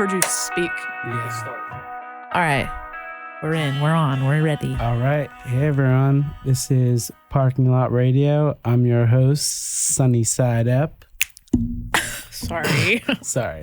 heard you speak. Yeah. All right. We're in. We're on. We're ready. All right. Hey, everyone. This is Parking Lot Radio. I'm your host, Sonny Side Up. Sorry. Sorry.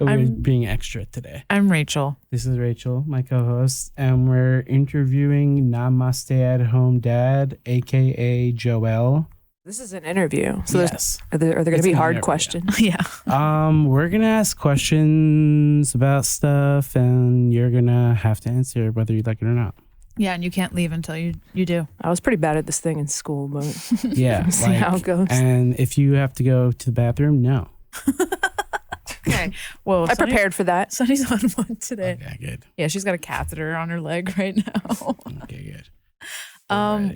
We're being extra today. I'm Rachel. This is Rachel, my co-host, and we're interviewing Namaste at Home Dad, a.k.a. Joelle. This is an interview. So Yes. are there going to be hard questions? Yeah. We're going to ask questions about stuff, and you're going to have to answer whether you like it or not. Yeah, and you can't leave until you do. I was pretty bad at this thing in school, but Yeah. see how it goes. And if you have to go to the bathroom, no. Okay. Well, I prepared for that. Sonny's on one today. Okay, good. Yeah, she's got a catheter on her leg right now. Okay, good.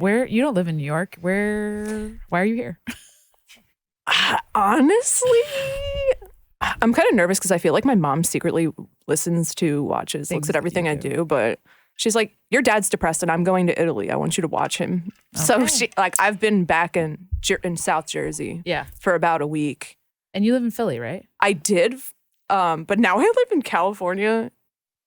Where you don't live in New York? Why are you here? Honestly, I'm kind of nervous because I feel like my mom secretly listens to, watches, looks at everything I do, but she's like, your dad's depressed and I'm going to Italy. I want you to watch him. Okay. So I've been back in South Jersey for about a week. And you live in Philly, right? I did, but now I live in California,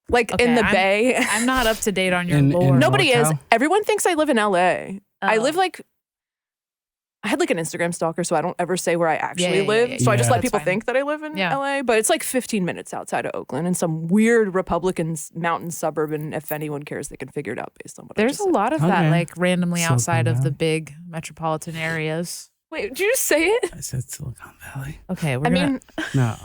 in the Bay. I'm not up to date on your lore. Nobody is. NorCal? Everyone thinks I live in LA. Oh. I live I had an Instagram stalker, so I don't ever say where I actually live. Yeah. So I just let That's people fine. think that I live in LA, but it's 15 minutes outside of Oakland in some weird Republican mountain suburb. And if anyone cares, they can figure it out based on what There's a lot of that, randomly Silicon outside of Valley. the big metropolitan areas. Wait, did you just say it? I said Silicon Valley. Okay, No,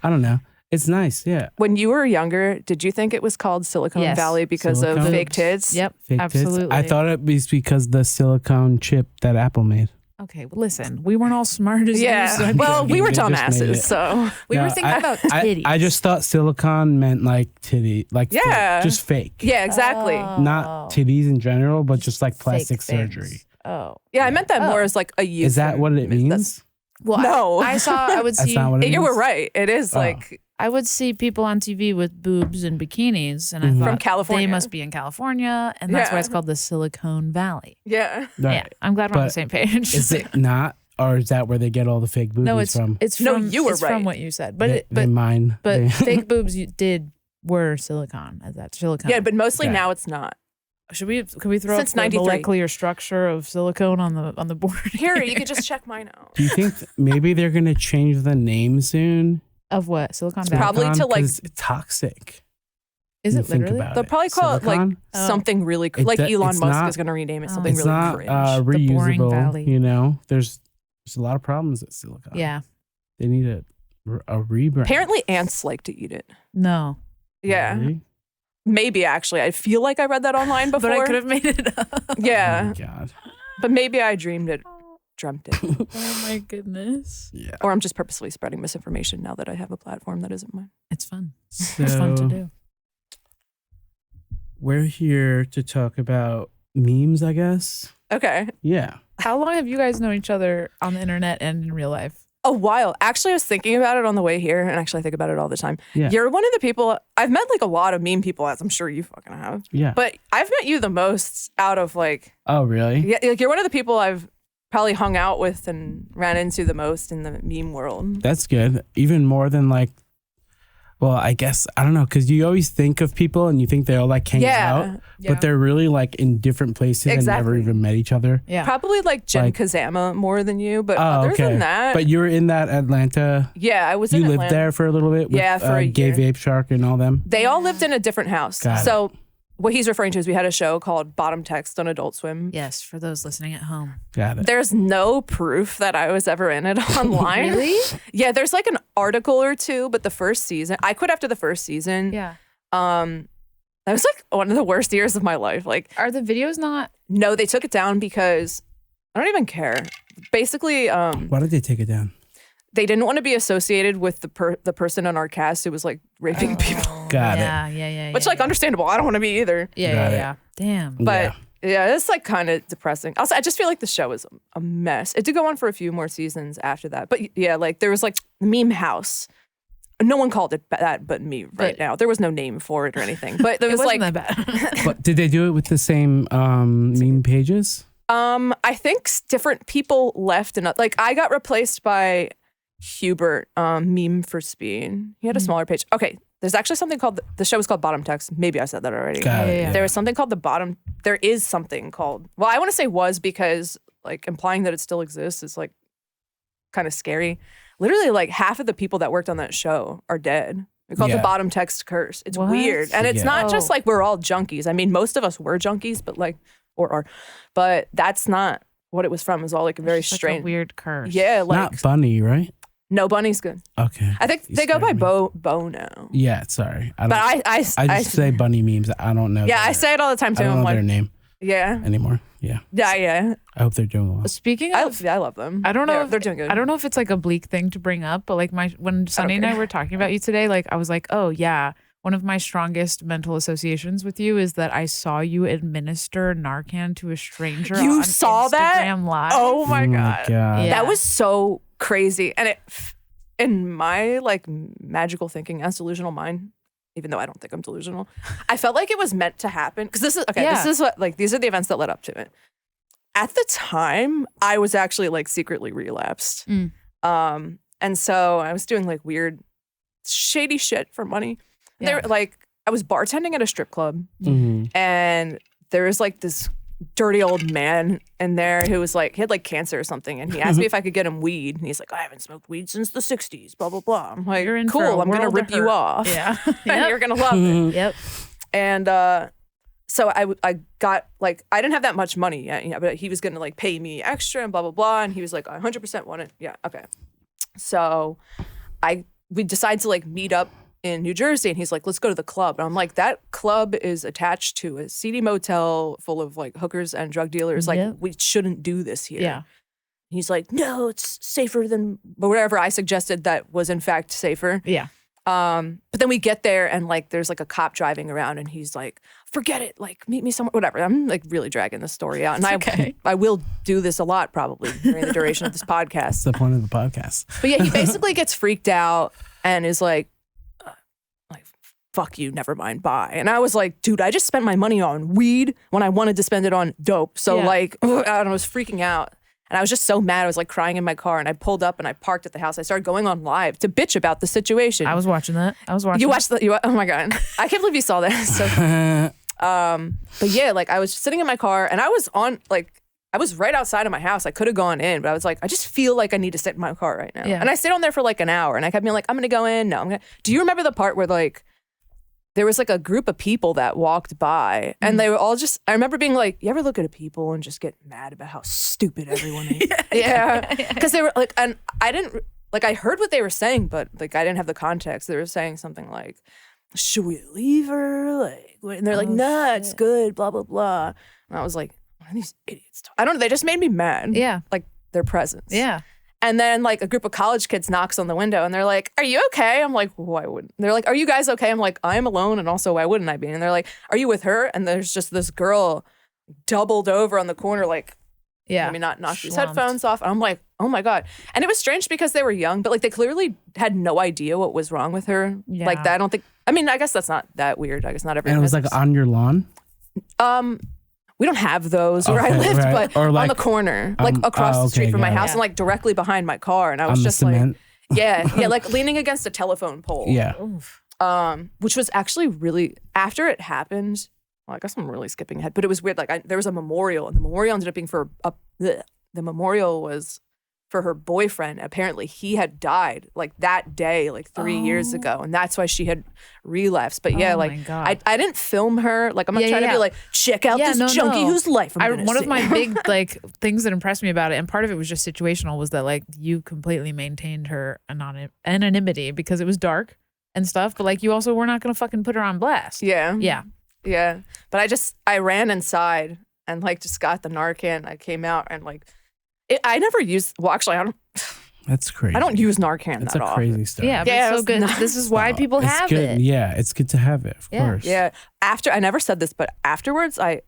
I don't know. It's nice, yeah. When you were younger, did you think it was called Silicon Yes. Valley because of Silicon? fake tits? Yep, Fake absolutely. tits. I thought it was because the silicone chip that Apple made. Okay, well, listen, we weren't all smart as you. Yeah. Well, we were They just made dumbasses, it. so We No, were thinking about titties. I just thought silicone meant titty, Yeah. just fake. yeah, exactly. Not titties in general, but just plastic Fake things. surgery. Oh. Yeah, I meant that more as a youth. Is that what it means? Well, No. I would That's see. not what it means. You were right. It is Oh. I would see people on TV with boobs and bikinis, and I Mhm. thought From California. they must be in California, and that's why it's called the Silicon Valley. Yeah. Yeah, Right. I'm glad we're on the But same page. Is it not? Or is that where they get all the fake boobies No, it's from? it's No, from, you were it's right. from what you said, but They mine. but They- fake boobs were silicone. That's silicone. Yeah, but mostly Okay. now it's not. Can we throw Since up the 93. molecular structure of silicone on the board? Here, you can just check mine out. Do you think maybe they're gonna change the name soon? Of what? Silicon Valley? Probably to, Silicon, 'cause it's toxic. Is You it think literally? about They'll probably call Silicon? it something really cool. It Elon it's Musk not- is going to rename it Oh. something It's really not cringe. The boring reusable. valley. There's a lot of problems at silicon. Yeah. They need a rebrand. Apparently, ants like to eat it. No. Yeah, Really? maybe actually. I feel like I read that online before. But I could have made it up. Oh Yeah, my God. but maybe I dreamt it. Oh my goodness. Yeah. Or I'm just purposely spreading misinformation now that I have a platform that isn't mine. It's fun. So It's fun to do. we're here to talk about memes, I guess. Okay. Yeah. How long have you guys known each other on the internet and in real life? A while. Actually, I was thinking about it on the way here, and actually I think about it all the time. Yeah. You're one of the people, I've met a lot of meme people, as I'm sure you fucking have. Yeah. But I've met you the most out of Oh, really? yeah, you're one of the people I've probably hung out with and ran into the most in the meme world. That's good. Even more than well, I guess, I don't know, because you always think of people and you think they all hang out, but they're really in different places and never Exactly. even met each other. Yeah. Probably Jen Kazama more than you, but Oh, other okay. than that, But you were in that Atlanta. yeah, I was You in lived Atlanta. there for a little bit with Yeah, for a Gay year. Vape Shark and all them. They all lived in a different house. Got it. So what he's referring to is we had a show called Bottom Text on Adult Swim. Yes, for those listening at home. Got it. There's no proof that I was ever in it online. Really? Yeah, there's an article or two, but the first season, I quit after the first season. Yeah. That was one of the worst years of my life. Are the videos not? No, they took it down because I don't even care. Basically, Why did they take it down? they didn't want to be associated with the person on our cast who was raping people. Got it. Yeah. Which understandable. I don't want to be either. Yeah. Damn. But yeah, it's kind of depressing. Also, I just feel like the show is a mess. It did go on for a few more seasons after that. But yeah, there was Meme House. No one called it that but me now. There was no name for it or anything. But there It was wasn't that bad. But did they do it with the same meme pages? I think different people left and I got replaced by Hubert, Meme for Speed. He had a smaller page. Okay, there's actually something called, the show is called Bottom Text. Maybe I said that already. Yeah. There was something called there is something called, well, I want to say was because like implying that it still exists is like kind of scary. Literally like half of the people that worked on that show are dead. We call it the Bottom Text curse. It's weird. And it's not just like we're all junkies. I mean, most of us were junkies, but like, but that's not what it was from. It was all like a very strange. Like a weird curse. Yeah. Like, not Bunny, right? No, Bunny's good. Okay. I think they go by Bo now. Yeah, sorry. I just say Bunny memes. I don't know. Yeah, I say it all the time too. I don't know their name. Yeah. Anymore. Yeah. Yeah. I hope they're doing well. Speaking of, I love them. I don't know if they're doing good. I don't know if it's like a bleak thing to bring up, but like when Sonny and I were talking about you today, like I was like, oh yeah, one of my strongest mental associations with you is that I saw you administer Narcan to a stranger. You on saw Instagram that? Live. Oh my god. Yeah. That was so crazy, and it in my like magical thinking as delusional mind. Even though I don't think I'm delusional, I felt like it was meant to happen because this is This is what like these are the events that led up to it. At the time, I was actually like secretly relapsed, and so I was doing like weird, shady shit for money. There, like I was bartending at a strip club, and there was like this dirty old man in there who was like, he had like cancer or something, and he asked me if I could get him weed, and he's like, I haven't smoked weed since the 60s, blah blah blah. I'm like, cool, I'm gonna rip you off, and you're gonna love it. Yep. And so I got like, I didn't have that much money yet, but he was gonna like pay me extra and blah blah blah, and he was like, I 100% want it. Yeah, okay. So we decided to like meet up in New Jersey, and he's like, let's go to the club. And I'm like, that club is attached to a seedy motel full of like hookers and drug dealers. Like, we shouldn't do this here. Yeah. He's like, no, it's safer than whatever I suggested that was in fact safer. Yeah. But then we get there, and like there's like a cop driving around, and he's like, forget it, like meet me somewhere, whatever. I'm like really dragging the story out. And I will do this a lot probably during the duration of this podcast. That's the point of the podcast. But yeah, he basically gets freaked out and is like, fuck you, never mind, bye. And I was like, dude, I just spent my money on weed when I wanted to spend it on dope. So like, and I was freaking out. And I was just so mad. I was like crying in my car, and I pulled up and I parked at the house. I started going on live to bitch about the situation. I was watching that. You watched that? Oh my God. I can't believe you saw that. So, but yeah, like I was sitting in my car, and I was I was right outside of my house. I could have gone in, but I was like, I just feel like I need to sit in my car right now. Yeah. And I stayed on there for like an hour, and I kept being like, I'm going to go in. No, do you remember the part where like, there was like a group of people that walked by, and they were all just, I remember being like, you ever look at people and just get mad about how stupid everyone is? Yeah. Because they were like, and I didn't, like I heard what they were saying, but like I didn't have the context. They were saying something like, should we leave her? Like, and they're like, nah, it's good, blah, blah, blah. And I was like, what are these idiots talking? I don't know. They just made me mad. Yeah. Like their presence. Yeah. And then like a group of college kids knocks on the window, and they're like, are you okay? I'm like, why wouldn't? They're like, are you guys okay? I'm like, I'm alone, and also why wouldn't I be? And they're like, are you with her? And there's just this girl doubled over on the corner, like, let me not knock these headphones off. And I'm like, oh my God. And it was strange because they were young, but like they clearly had no idea what was wrong with her. Yeah. Like that, I guess that's not that weird. I guess not everyone. And it was like on your lawn? We don't have those where I lived, but or like, on the corner, like across the street from my house, and like directly behind my car. And I was on just cement. like, like leaning against a telephone pole. Yeah. Which was actually really, after it happened, well, I guess I'm really skipping ahead, but it was weird. Like there was a memorial, and the memorial ended up being the memorial was for her boyfriend. Apparently he had died like that day, like 3 years ago. And that's why she had relapsed. But yeah, like I didn't film her. Like I'm not trying to be like, check out this junkie whose life I'm one of my big like things that impressed me about it, and part of it was just situational, was that like you completely maintained her anonymity because it was dark and stuff. But like you also were not going to fucking put her on blast. Yeah. Yeah. Yeah. But I ran inside and like just got the Narcan. I came out and like, I never used, well, actually, I don't. That's crazy. I don't use Narcan That's that a often. crazy stuff. Yeah, but it's so good. This is why people have good. it. Yeah, it's good to have it, of course. Yeah. I never said this, but afterwards, I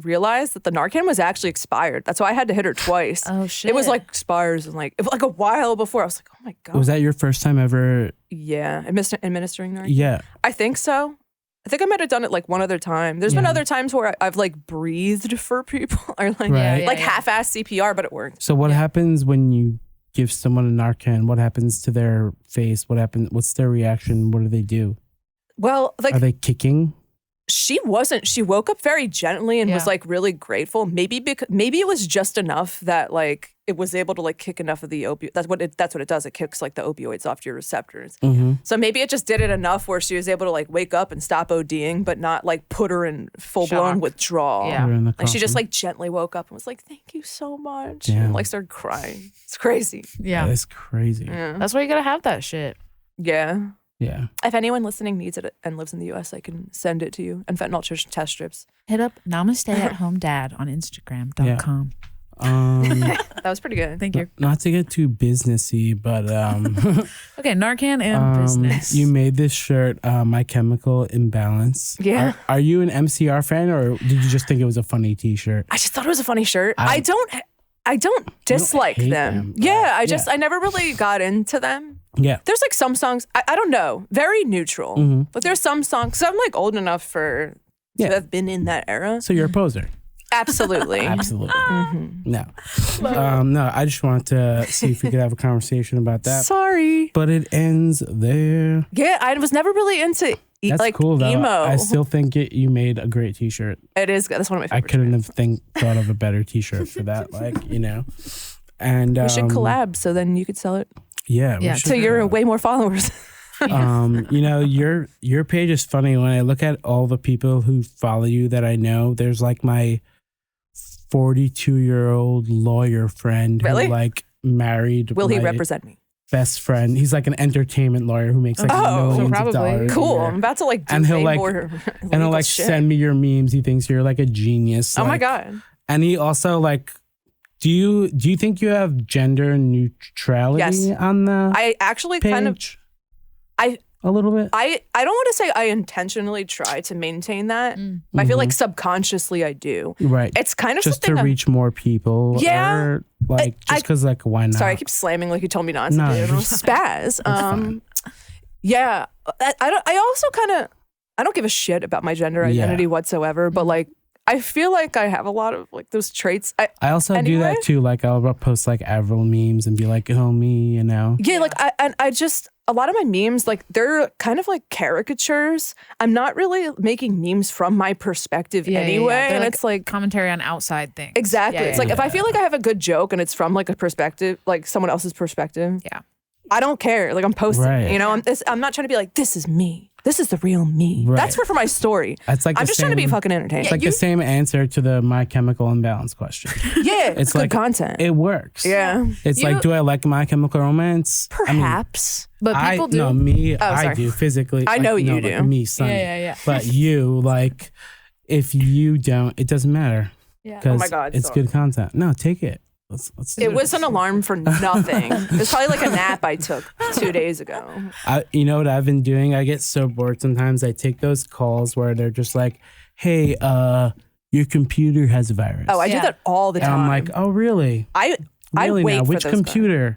realized that the Narcan was actually expired. That's why I had to hit her twice. Oh, shit. It was like expires and like a while before. I was like, oh my God. Was that your first time ever? Yeah. Administering Narcan? Yeah. I think so. I think I might have done it like one other time. There's been other times where I've like breathed for people or like half-ass CPR, but it worked. So what happens when you give someone a Narcan? What happens to their face? What's their reaction? What do they do? Well, like, Are they kicking? she wasn't. She woke up very gently and was like really grateful. Maybe it was just enough that like it was able to like kick enough of the opioid. That's what it does. It kicks like the opioids off your receptors. So maybe it just did it enough where she was able to like wake up and stop ODing, but not like put her in full blown withdrawal. Yeah. Like she just like gently woke up and was like, "Thank you so much," and like started crying. It's crazy. Yeah, that's crazy. Yeah. That's why you gotta have that shit. Yeah. Yeah. If anyone listening needs it and lives in the US, I can send it to you. And fentanyl test strips. Hit up Namaste at Home Dad on Instagram.com. That was pretty good. Thank you. Not to get too businessy, but okay, Narcan and business. You made this shirt, My Chemical Imbalance. Yeah. Are you an MCR fan, or did you just think it was a funny T-shirt? I just thought it was a funny shirt. I don't dislike hate them. them, Yeah, I never really got into them. Yeah. There's like some songs, I don't know, very neutral. But there's some songs, so I'm like old enough to have been in that era. So you're a poser. Absolutely. Absolutely. No. No, I just wanted to see if we could have a conversation about that. Sorry. But it ends there. Yeah, I was never really into That's like cool, though. emo. I still think you made a great T-shirt. It is. That's one of my I favorites. couldn't have thought of a better T-shirt for that. Like, you know. And we should collab so then you could sell it. Yeah. Yeah, So you're way more followers. You know, your page is funny. When I look at all the people who follow you that I know, there's like my 42-year-old lawyer friend Really? who like married. Will he my represent me? best friend. He's like an entertainment lawyer who makes like millions probably. of dollars. Cool. a year. I'm about to like do And he'll way like- more And he'll like shit. send me your memes. He thinks you're like a genius. Oh my like- God. And he also like, do you think you have gender neutrality Yes. on the I actually page? kind of A little bit. I don't want to say I intentionally try to maintain that. I feel like subconsciously I do. Right. It's kind of just to something I'm- reach more people. Yeah. Or like just because like why not? Sorry, I keep slamming like you told me not to No, do. you're Spaz. fine. Yeah. I also kind of I don't give a shit about my gender identity whatsoever, but like I feel like I have a lot of like those traits. I also do Anyway? that too. Like I'll post like Avril memes and be like, oh me, you know. Yeah, like I just a lot of my memes, like they're kind of like caricatures. I'm not really making memes from my perspective anyway. They're And like it's like commentary on outside things. exactly. Yeah, It's like if I feel like I have a good joke and it's from like a perspective, like someone else's perspective. Yeah. I don't care. Like I'm posting, Right. you know, I'm not trying to be like, this is me. This is the real me. Right. That's for my story. It's like I'm the just trying to be same- fucking entertaining. It's like the same answer to the My Chemical Imbalance question. yeah, It's good like content. It works. yeah. It's like, do I like My Chemical Romance? Perhaps. But people do. No, me, I sorry. do physically. I know you like do. Me, Sonny. Yeah. But you, like, if you don't, it doesn't matter. Yeah. Because Oh my God, it's sorry. good content. No, take it. Let's do It was an alarm for nothing. It was probably like a nap I took 2 days ago. You know what I've been doing? I get so bored sometimes. I take those calls where they're just like, hey, your computer has a virus. Oh, I do that all the and time. I'm like, oh, really? I Really wait now? for Which those computer?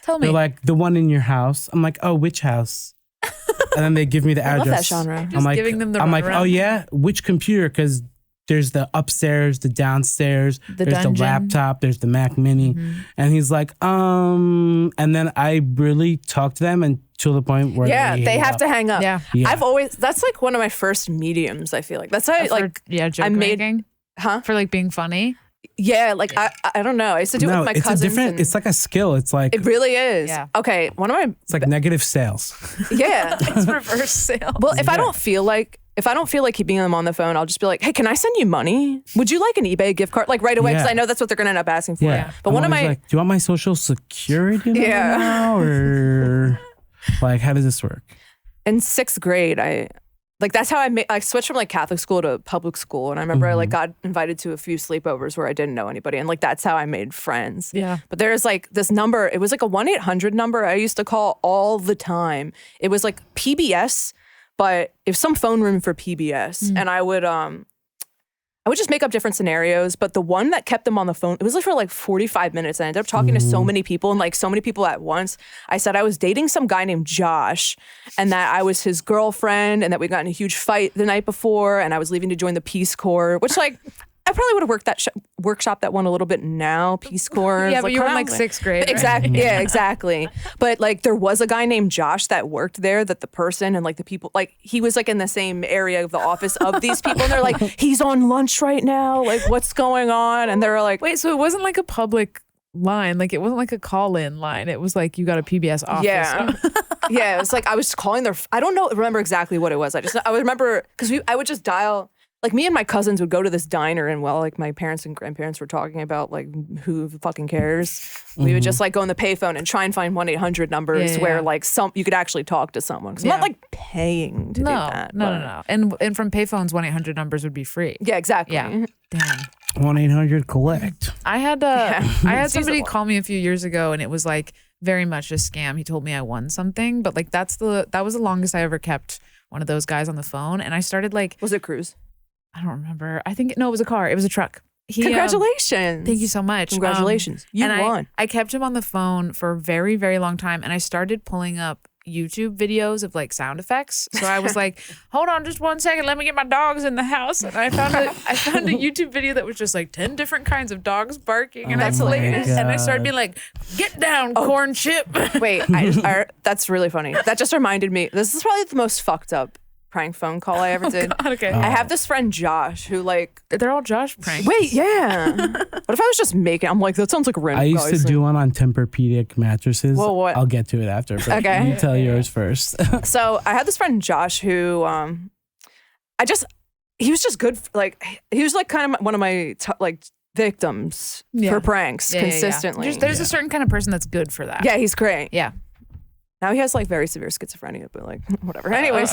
Tell me. They're like, the one in your house. I'm like, oh, which house? And then they give me the I love address. that genre. I'm Just like, giving them the I'm like, runaround. oh yeah, which computer? Because there's the upstairs, the downstairs, there's dungeon. the laptop, there's the Mac Mini, and he's like, and then I really talk to them until the point where Yeah, they hang have up. to hang up. Yeah. Yeah. I've always that's like one of my first mediums. I feel like that's how like joke I made- making huh? for like being funny. Yeah, like I don't know. I used to do it No, with my it's cousins. a different. and It's like a skill. It's like it really is. Yeah. Okay, one of my it's like negative sales. yeah. It's reverse sale. Well, if I don't feel like keeping them on the phone, I'll just be like, "Hey, can I send you money? Would you like an eBay gift card?" Like right away, because Yeah. I know that's what they're gonna end up asking for. Yeah, But I'm one of always my like, do you want my social security number Yeah. now, or like how does this work? in 6th grade, that's how I switched from like Catholic school to public school, and I remember I like got invited to a few sleepovers where I didn't know anybody, and like that's how I made friends. Yeah. But there's like this number. It was like a 1-800 number I used to call all the time. It was like PBS, but it was some phone room for PBS, and I would just make up different scenarios. But the one that kept them on the phone, it was like for like 45 minutes. And I ended up talking to so many people and like so many people at once. I said I was dating some guy named Josh and that I was his girlfriend and that we got in a huge fight the night before and I was leaving to join the Peace Corps, which like, I probably would have workshopped that one a little bit now. Peace Corps. Yeah, but you were in like 6th grade. Right? Exactly. Yeah, exactly. But like there was a guy named Josh that worked there, that the person and like the people, like he was like in the same area of the office of these people. And they're like, he's on lunch right now. Like what's going on? And they're like, wait, so it wasn't like a public line, like it wasn't like a call-in line, it was like you got a PBS office. Yeah, it was like I was calling I don't remember exactly what it was. I would remember because I would just dial, like me and my cousins would go to this diner, and while like my parents and grandparents were talking about like who fucking cares, we would just like go on the payphone and try and find 1-800 numbers where like you could actually talk to someone. I'm not like paying to do that. No. And from payphones, 1-800 numbers would be free. Yeah, exactly. Yeah. Damn. 1-800-collect. I had somebody call me a few years ago, and it was like very much a scam. He told me I won something, but like that was the longest I ever kept one of those guys on the phone. And I started like, was it Cruise? I don't remember. I think it was a car. It was a truck. Congratulations. Thank you so much. Congratulations. You won. I kept him on the phone for a very, very long time, and I started pulling up YouTube videos of like sound effects. So I was like, hold on just 1 second, let me get my dogs in the house. And I found a YouTube video that was just like 10 different kinds of dogs barking. And that's hilarious. And I started being like, get down, corn chip. Wait, that's really funny. That just reminded me, this is probably the most fucked up prank phone call I ever did. God, okay. I have this friend Josh who like, they're all Josh pranks. Wait, yeah. What if I was just making? I'm like, that sounds like a random. I used to do one on Tempur-Pedic mattresses. Well, what? I'll get to it after. But okay. You tell yours first. So I had this friend Josh who, he was just good. He was like kind of one of my victims for pranks consistently. Yeah. There's a certain kind of person that's good for that. Yeah, he's great. Yeah. Now he has like very severe schizophrenia, but like whatever. Anyways,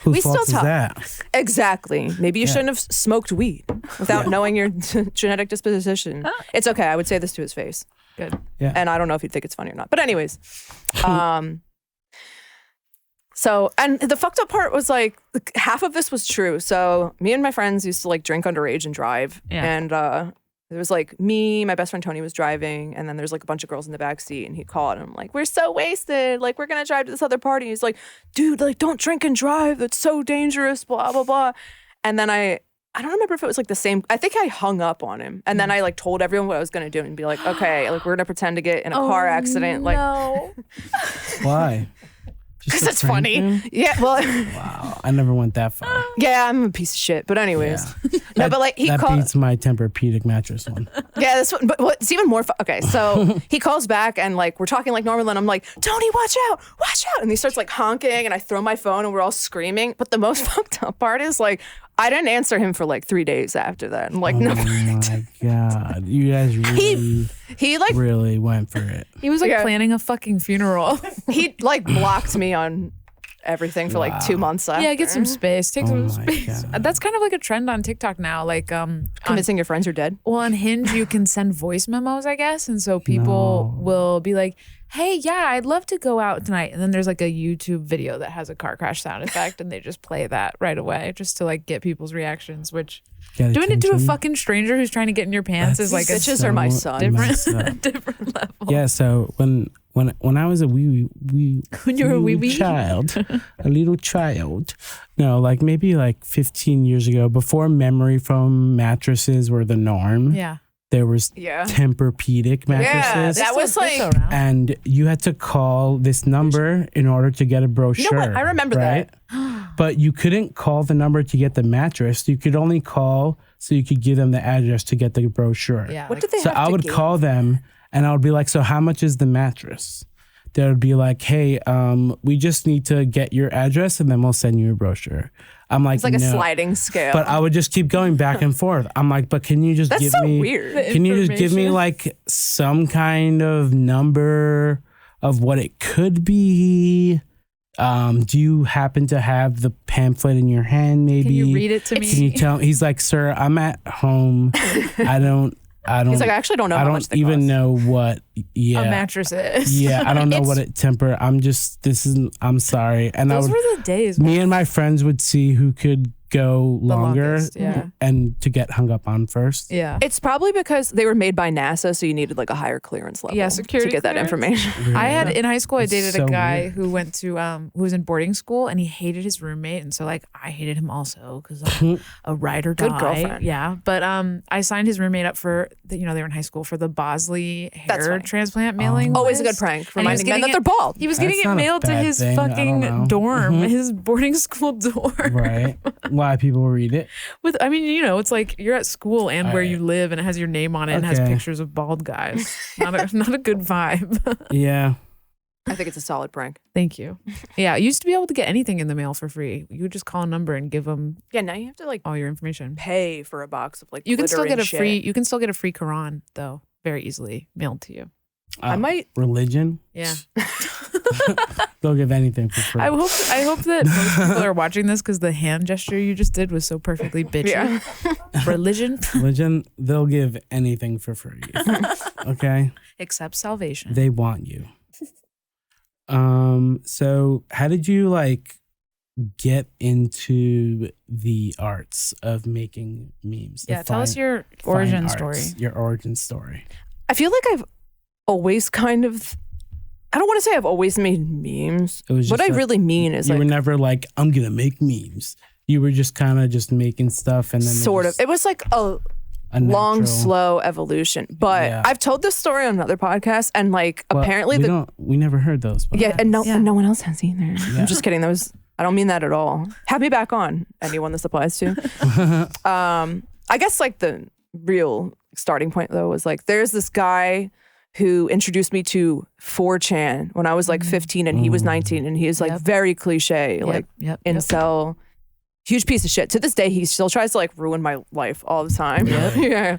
we still talk. That? Exactly. Maybe you shouldn't have smoked weed without knowing your genetic disposition. It's okay. I would say this to his face. Good. Yeah. And I don't know if he'd think it's funny or not. But anyways, so and the fucked up part was like half of this was true. So me and my friends used to like drink underage and drive, and it was like me, my best friend Tony was driving, and then there's like a bunch of girls in the back seat, and he called, and I'm like, we're so wasted, like we're gonna drive to this other party. He's like, dude, like don't drink and drive, that's so dangerous, blah blah blah. And then I don't remember if it was like the same, I think I hung up on him, and then I like told everyone what I was gonna do and be like, okay, like we're gonna pretend to get in a car accident. No. Why? Because it's funny. Yeah, well. Wow, I never went that far. Yeah, I'm a piece of shit. But anyways. No, but like he that called. beats my Tempur-Pedic mattress one. Yeah, this one, but it's even more okay, so he calls back and like we're talking like normal, and I'm like, Tony, watch out. And he starts like honking, and I throw my phone and we're all screaming. But the most fucked up part is like, I didn't answer him for like 3 days after that. I'm like, no. Oh my God. You guys really, he like really went for it. He was like planning a fucking funeral. He like blocked me on everything for like 2 months after. Yeah, get some space. Take some my space. God. That's kind of like a trend on TikTok now. Like convincing your friends you're dead. Well, on Hinge you can send voice memos, I guess. And so people will be like, hey, yeah, I'd love to go out tonight. And then there's like a YouTube video that has a car crash sound effect, and they just play that right away just to like get people's reactions, which doing it to a fucking stranger who's trying to get in your pants is like bitches are my son. Different level. Yeah, so when I was a wee when you were a wee child, a little child, no, like maybe like 15 years ago, before memory foam mattresses were the norm. Yeah. There was Tempur-Pedic mattresses. Yeah, that was like, and you had to call this number in order to get a brochure. You know what? I remember that. But you couldn't call the number to get the mattress. You could only call so you could give them the address to get the brochure. Yeah. What did they So have I to would give? call them, and I would be like, so how much is the mattress? They would be like, hey, we just need to get your address, and then we'll send you a brochure. I'm like, it's like no. a sliding scale. But I would just keep going back and forth. I'm like, but can you just That's give so me weird. Can you just give me like some kind of number of what it could be? Do you happen to have the pamphlet in your hand? Maybe can you read it to me? Can you tell? He's like, sir, I'm at home. I don't. He's like, I actually don't know how much they even cost. know what. Yeah, a mattress is. Yeah, I don't know what it I'm sorry. And those were the days. Me and my friends would see who could go longer longest, yeah. and to get hung up on first. Yeah. It's probably because they were made by NASA, so you needed like a higher clearance level security to get that clearance. information. Really? I had in high school, I It's dated so a guy weird. who went to who was in boarding school, and he hated his roommate, and so like I hated him also because I'm a ride or die. Good girlfriend. Yeah, but I signed his roommate up for they were in high school for the Bosley That's hair funny. transplant mailing. Always a list. good prank, And he was reminding men getting that they're bald. He was That's getting it not a mailed to bad his thing. I don't know. fucking dorm, Mhm. his boarding school dorm. Right. Why people read it? With it's like you're at school and where you live, and it has your name on it and has Okay. pictures of bald guys. Not a good vibe. Yeah. I think it's a solid prank. Thank you. Yeah, you used to be able to get anything in the mail for free. You would just call a number and give them Yeah, now you have to like all your information. pay for a box of like You can glitter still get and a shit. free. You can still get a free Quran though, very easily mailed to you. I might. Religion. Yeah. They'll give anything for free. I hope that most people are watching this because the hand gesture you just did was so perfectly bitchy. Yeah. Religion Religion, they'll give anything for free. Okay? except salvation. They want you. So how did you like get into the arts of making memes? Yeah, The tell us fine- your fine origin arts, story. Your origin story. I feel like I've always kind of. I don't want to say I've always made memes. It was What just I that really mean is You like were never like, I'm gonna make memes. You were just kind of just making stuff and then sort of. It was like a long, natural- slow evolution. But Yeah. I've told this story on another podcast, and like Well, apparently we never heard those. But yeah, and no one else has either. Yeah. I'm just kidding. I don't mean that at all. Have me back on, anyone this applies to. I guess like the real starting point though was like there's this guy who introduced me to 4chan when I was like 15 and he was 19, and he is like Yep. very cliche, like yep. incel, huge piece of shit. To this day, he still tries to like ruin my life all the time. yeah.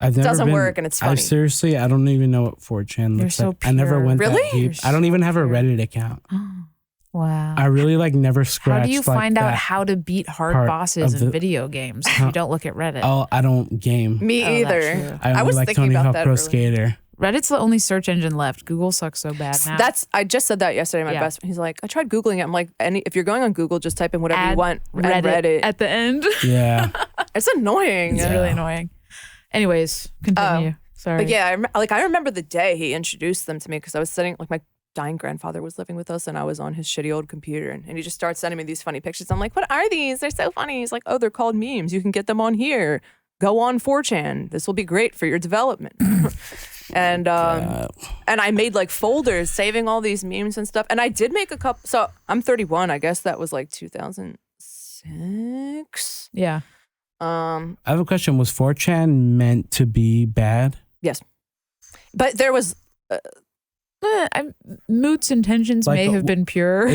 I've never Doesn't been- work and it's funny. I don't even know what 4chan You're looks so like. I never pure. went that Really? deep. I don't even have a Reddit account. Wow. I really like never scratched. How do you like, find out that how to beat hard part bosses of in the- video games if you don't look at Reddit? Oh, I don't game. Me Oh, that's either. true. I only was like thinking Tony about Hawk that Pro earlier. Skater. Reddit's the only search engine left. Google sucks so bad now. I just said that yesterday. My Yeah. best friend, he's like, I tried Googling it. I'm like, if you're going on Google, just type in whatever you Add want. Reddit, Reddit. at the end. Yeah. It's annoying. It's really annoying. Anyways, continue. Sorry. But yeah, I remember the day he introduced them to me because I was sitting, like my dying grandfather was living with us and I was on his shitty old computer and he just starts sending me these funny pictures. I'm like, what are these? They're so funny. He's like, oh, they're called memes. You can get them on here. Go on 4chan. This will be great for your development. and I made like folders saving all these memes and stuff. And I did make a couple. So I'm 31. I guess that was like 2006. Yeah. I have a question. Was 4chan meant to be bad? Yes. But there was Moot's intentions Like, may have been pure.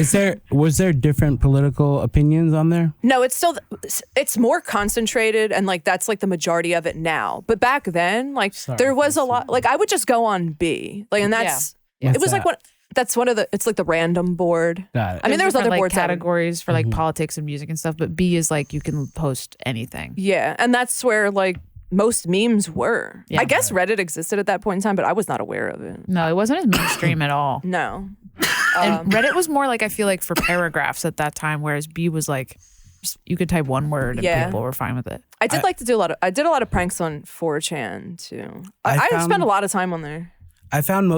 Was there different political opinions on there? no, it's more concentrated and like that's like the majority of it now. But back then, like Sorry, there was a that's lot. Like I would just go on B, like, and that's Yeah. it was like that's one of the. It's like the random board. Got it. I mean, there's different, other like, boards that- categories for like politics and music and stuff, but B is like you can post anything. Yeah, and that's where like most memes were. Yeah. I guess Reddit existed at that point in time, but I was not aware of it. No, it wasn't as mainstream at all. No. And Reddit was more like I feel like for paragraphs at that time, whereas B was like you could type one word and Yeah. people were fine with it. I did like to do I did a lot of pranks on 4chan too. I found- spent a lot of time on there. I found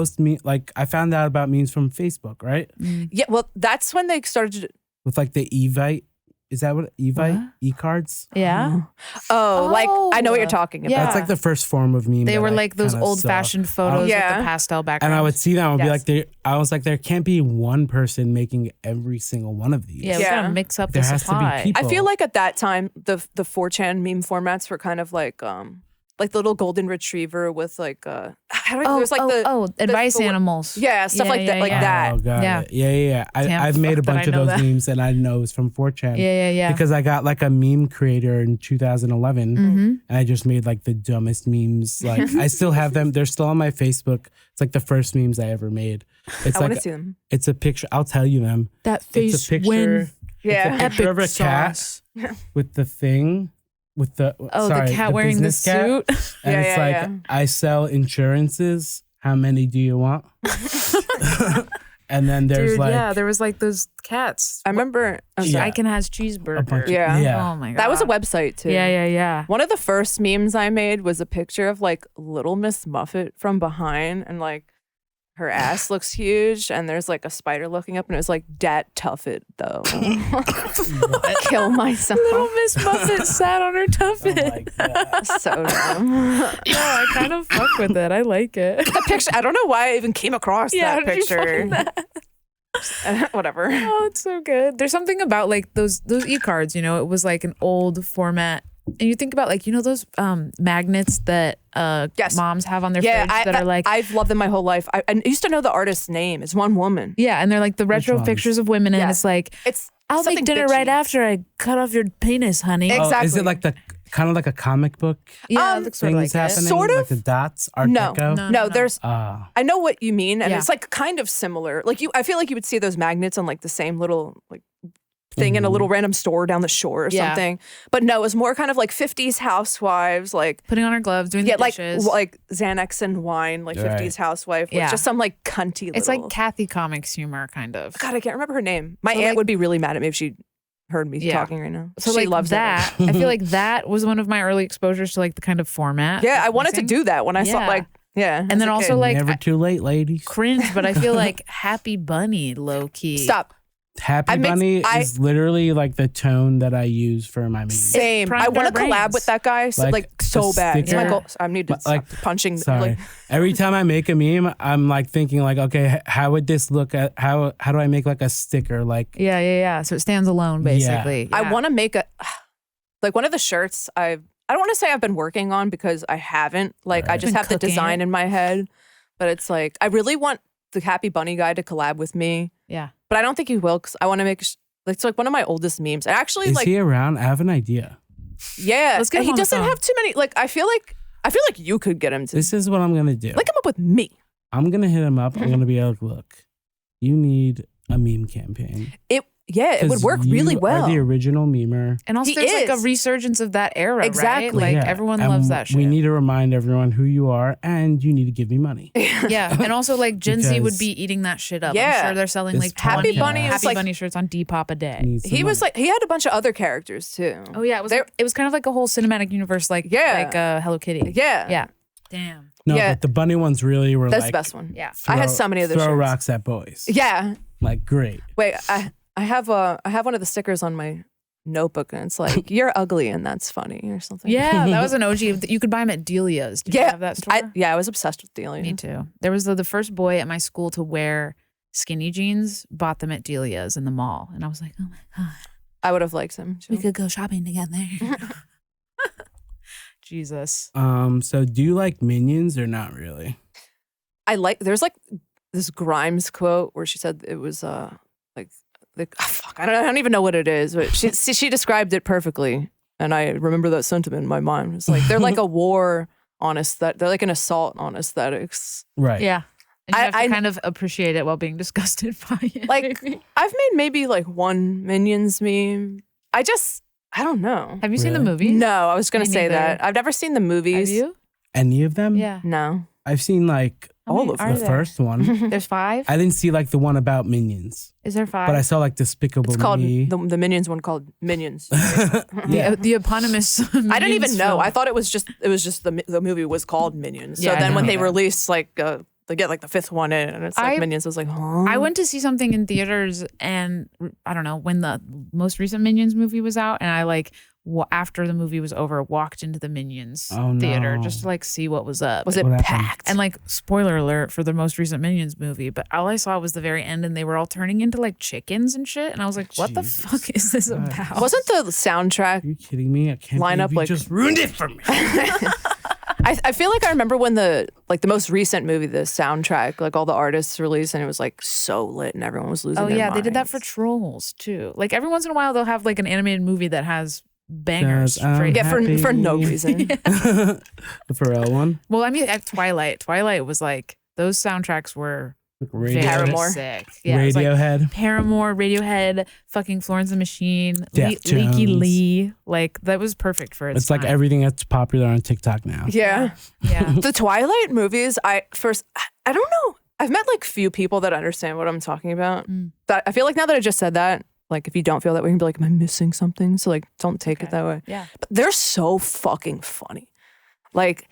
I found out about memes from Facebook, right? Yeah, well, that's when they started to. With like the Evite. Is that what Evite? E-cards? Yeah. Oh, like I know what you're Oh, talking about. yeah. That's like the first form of meme. They that were I like those kinda old saw. fashioned photos Yeah. with the pastel background. And I would see that and I would Yes. be like, I was like, there can't be one person making every single one of these. Yeah, we Yeah. gotta mix up There the has to be supply. people. I feel like at that time the 4chan meme formats were kind of like the little golden retriever with like how do I there's like advice the- animals. yeah, stuff like that, like that. Oh, got Yeah. it. Yeah. Damn, I've made a fuck, did I bunch of know those that? memes and I know it's from 4chan. Yeah. Because I got like a meme creator in 2011 Mm-hmm. and I just made like the dumbest memes. Like I still have them. They're still on my Facebook. It's like the first memes I ever made. It's I want like to see them. it's a picture. I'll tell you them. That It's face a picture. when Yeah. It's a picture of a cat sauce. with the thing. With the The cat wearing the business cat. suit. And Yeah, it's yeah, like I sell insurances. How many do you want? And then there's there was like those cats. I remember. Icon has cheeseburger. Yeah. Oh my God. That was a website too. Yeah. One of the first memes I made was a picture of like Little Miss Muffet from behind, and like her ass looks huge, and there's like a spider looking up, and it was like, "Dat tuffet though." Kill myself. Little Miss Muffet sat on her tuffet. So dumb. No, I kind of fuck with it. I like it. The picture. I don't know why I even came across that how did you picture. find that? Whatever. Oh, it's so good. There's something about like those e-cards, you know, it was like an old format. And you think about like, you know, those magnets that moms have on their fridge that are like. I've loved them my whole life. I used to know the artist's name. It's one woman. Yeah, and they're like the retro pictures of women, and it's like, I'll make dinner right after I cut off your penis, honey. Exactly. Oh, is it like the kind of like a comic book? Yeah, it looks sort of like happening, sort of. like the dots, Art Deco? No. There's. I know what you mean, and Yeah. it's like kind of similar. Like I feel like you would see those magnets on like the same little like thing in a little random store down the shore or something. But no, it was more kind of like 50s housewives, like putting on her gloves, doing the dishes. like Xanax and wine, like 50s housewife with just some like cunty little. It's like Kathy Comics humor, kind of. God, I can't remember her name. My aunt would be really mad at me if she heard me talking right now. So she like loves that. I feel like that was one of my early exposures to like the kind of format. Yeah, I wanted to do that when I saw like and then also like never too late, ladies. Cringe, but I feel like Happy Bunny low key. Stop. Happy Bunny is literally like the tone that I use for my memes. Same. I want to collab with that guy so bad. It's my goal. I need to stop punching. Sorry. Every time I make a meme, I'm like thinking like, okay, how would this look at how do I make like a sticker? Like So it stands alone basically. I want to make a like one of the shirts I don't want to say I've been working on because I haven't. Like I just have the design in my head, but it's like I really want the Happy Bunny guy to collab with me. Yeah. But I don't think he will because I want to make it's like one of my oldest memes. Actually, is he around? I have an idea. Yeah, Let's get him he on the doesn't phone. have too many. Like I feel like you could get him to. This is what I'm gonna do. Link him up with me. I'm gonna hit him up. I'm gonna be like, look, you need a meme campaign. It would work really well. Are the original memer. And also there's like a resurgence of that era, exactly. right? Like everyone loves that shit. We need to remind everyone who you are, and you need to give me money. Yeah, and also like Gen Z would be eating that shit up. I'm sure they're selling like 20 Happy Bunny shirts on Depop a day. He was like, he had a bunch of other characters too. Oh yeah, it was kind of like a whole cinematic universe, like Hello Kitty. Yeah. Damn. No, but the bunny ones really were that's like. That's the best one. Yeah. I had so many of those Throw shirts. rocks at boys. Yeah. Like great. Wait, I have one of the stickers on my notebook, and it's like "You're ugly and that's funny" or something. Yeah, that was an OG. You could buy them at Delia's. Did you have that store? I was obsessed with Delia. Me too. There was the first boy at my school to wear skinny jeans. Bought them at Delia's in the mall, and I was like, oh my God, I would have liked him too. We could go shopping together. Jesus. So do you like Minions or not really? There's like this Grimes quote where she said it was I don't even know what it is, but she described it perfectly, and I remember that sentiment in my mind. It's like they're like a war on they're like an assault on aesthetics. Right. Yeah. And you have to kind of appreciate it while being disgusted by it. Like I've made maybe like one Minions meme. I don't know. Have you seen the movie? No, I was gonna say that. I've never seen the movies. Have you? Any of them? Yeah. No. I've seen like all of the first one. There's 5? I didn't see like the one about Minions. Is there 5? But I saw like Despicable It's called Me. the Minions one called Minions. The eponymous I didn't even know. film. I thought it was just the movie was called Minions. So Yeah, then when no. they released like they get like the 5th one in, and it's like Minions. I was like, huh? I went to see something in theaters, and I don't know when the most recent Minions movie was out, and I like after the movie was over, walked into the Minions theater just to like see what was up. Was it packed? And like spoiler alert for the most recent Minions movie, but all I saw was the very end, and they were all turning into like chickens and shit, and I was like, what the fuck is this about? Wasn't the soundtrack? Are you kidding me? I can't line believe up you like just ruined it for me. I feel like I remember when the most recent movie, the soundtrack, like all the artists released, and it was like so lit, and everyone was losing. Oh their yeah, they did that minds. for Trolls too. Like every once in a while, they'll have like an animated movie that has bangers. For no reason. The Pharrell one. Well, I mean, at Twilight was like those soundtracks were very Paramore. sick. Yeah, it was like Radiohead. Paramore, Radiohead, fucking Florence and the Machine, Deftones. Leaky Lee. Like that was perfect for its It's like time. everything that's popular on TikTok now. Yeah. Yeah. The Twilight movies, I don't know. I've met like few people that understand what I'm talking about. But I feel like now that I just said that, like if you don't feel that way, you can be like, am I missing something? So like, don't take it that way. Yeah. But they're so fucking funny. Like,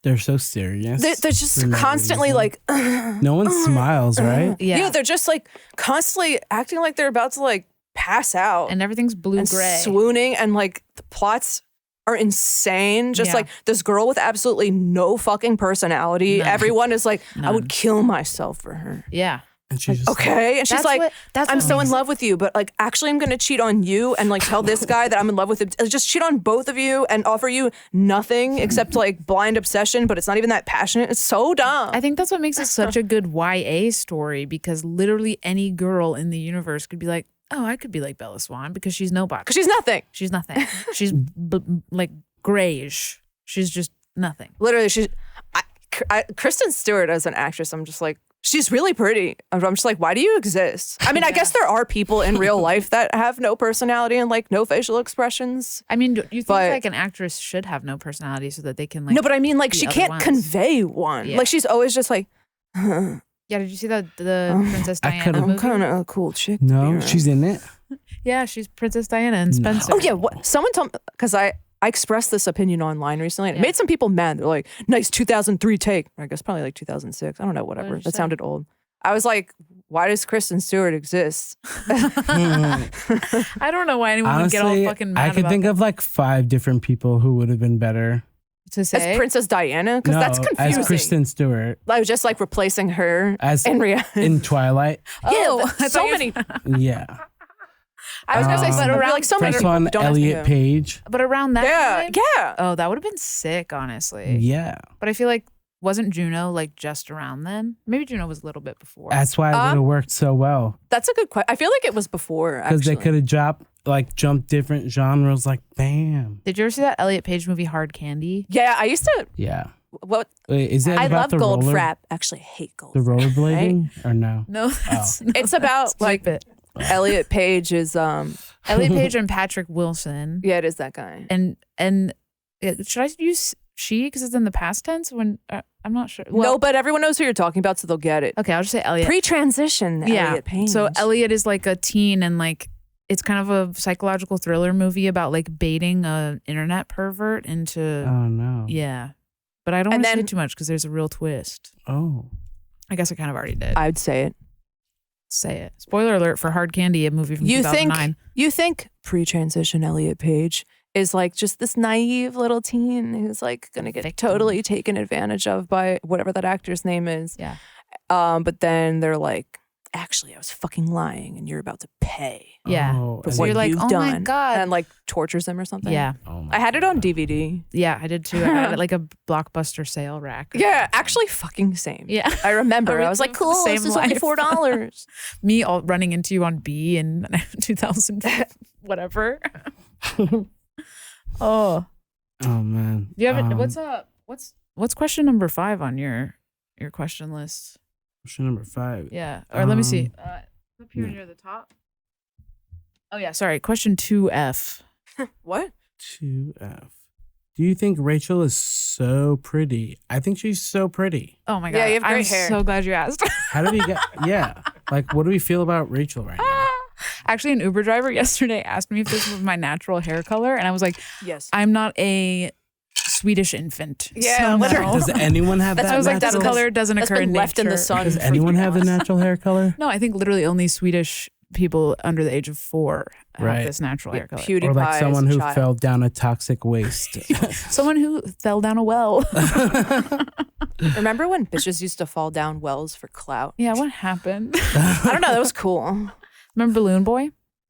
They're so serious. they're just constantly like, no one smiles, right? Yeah. they're just like constantly acting like they're about to like pass out And everything's and blue-gray. swooning, and like the plots are insane. Just Yeah. like this girl with absolutely no fucking personality. None. Everyone is like, I None. would kill myself for her. Yeah. And she's just Okay. And she's That's like, what- that's I'm what so in makes love with you, but like actually I'm gonna cheat on you and like tell this guy that I'm in love with him. Just cheat on both of you and offer you nothing except like blind obsession, but it's not even that passionate. It's so dumb. I think that's what makes it such a good YA story, because literally any girl in the universe could be like, oh, I could be like Bella Swan because she's nobody. Because she's nothing. She's nothing. She's like grayish. She's just nothing. Literally, Kristen Stewart as an actress, I'm just like, she's really pretty. I'm just like, why do you exist? I mean, I guess there are people in real life that have no personality and like no facial expressions. I mean, you think But- like an actress should have no personality so that they can like. No, but I mean, like, the she other can't ones. convey one. Yeah. Like, she's always just like, Yeah, did you see the Princess I Diana couldn't- I'm movie? kind of a cool chick. no, here. she's in it. Yeah, she's Princess Diana and Spencer. Oh yeah, what? Someone told me, because I expressed this opinion online recently, and it Yeah. made some people mad. They're like, "Nice 2003 take." Or I guess probably like 2006. I don't know. Whatever. did you That say? sounded old. I was like, "Why does Kristen Stewart exist?" I don't know why anyone would get all Honestly, fucking mad I could about think that. of like 5 different people who would have been better. To say. As Princess Diana, because that's confusing. as Kristen Stewart, I was just like replacing her as in reality. in Twilight. Oh, I so thought you- many. Yeah. I was gonna say, But but around- like so many First people. one, Don't ask me Elliot who. Page. But around that Yeah, time, yeah. oh, that would have been sick, honestly. Yeah. But I feel like wasn't Juno like just around then? Maybe Juno was a little bit before. That's why it would have worked so well. That's a good question. I feel like it was before Because they actually. could have jumped different genres, like bam. Did you ever see that Elliot Page movie, Hard Candy? Yeah, I used to. Yeah. What? Wait, is that I about love the gold roller, frap. Actually, I hate gold. the frap, rollerblading or no? No, that's It's about like it. Elliot Page is Elliot Page and Patrick Wilson. yeah, it is that guy. And should I use she because it's in the past tense? When I'm not sure. No, but everyone knows who you're talking about, so they'll get it. Okay, I'll just say Elliot. Pre-transition, Elliot Page. So Elliot is like a teen, and like it's kind of a psychological thriller movie about like baiting a internet pervert into Oh no. yeah. But I don't And want to say then- too much because there's a real twist. Oh. I guess I kind of already did. I'd say it. Say it. Spoiler alert for Hard Candy, a movie from You 2009. think pre-transition Elliot Page is like just this naive little teen who's like gonna get Victim. totally taken advantage of by whatever that actor's name is. Yeah. But then they're like, actually, I was fucking lying, and you're about to pay Yeah. Oh, for and what you're like, you've oh my done. God. And like tortures him or something. Yeah. oh my I had it on God. DVD. Yeah, I did too. I had it like a Blockbuster sale rack. Yeah, actually, fucking same. Yeah. I remember. I was like, cool, Same this is only life. $4. Me all running into you on B in 2000 whatever. Oh. Oh man. Do you have it? What's question number 5 on your question list? Question number 5. Yeah. Or let me see. Up here yeah. near the top. Oh yeah, sorry. Question 2F. What? 2F. Do you think Rachel is so pretty? I think she's so pretty. Oh my god. Yeah, you have great I'm hair. so glad you asked. How do we get yeah. Like what do we feel about Rachel right now? Actually, an Uber driver yesterday asked me if this was my natural hair color, and I was like, Yes. I'm not a Swedish infant. Yeah, so literally. no. Does anyone have that? I was like, that natural- color doesn't That's occur been in left in the nature. sun. Does for anyone 3 have the months. natural hair color? No, I think literally only Swedish people under the age of 4 have Right. this natural hair color. PewDiePie Or like someone as a who child. fell down a toxic waste. Someone who fell down a well. Remember when bitches used to fall down wells for clout? Yeah, what happened? I don't know. That was cool. Remember Balloon Boy?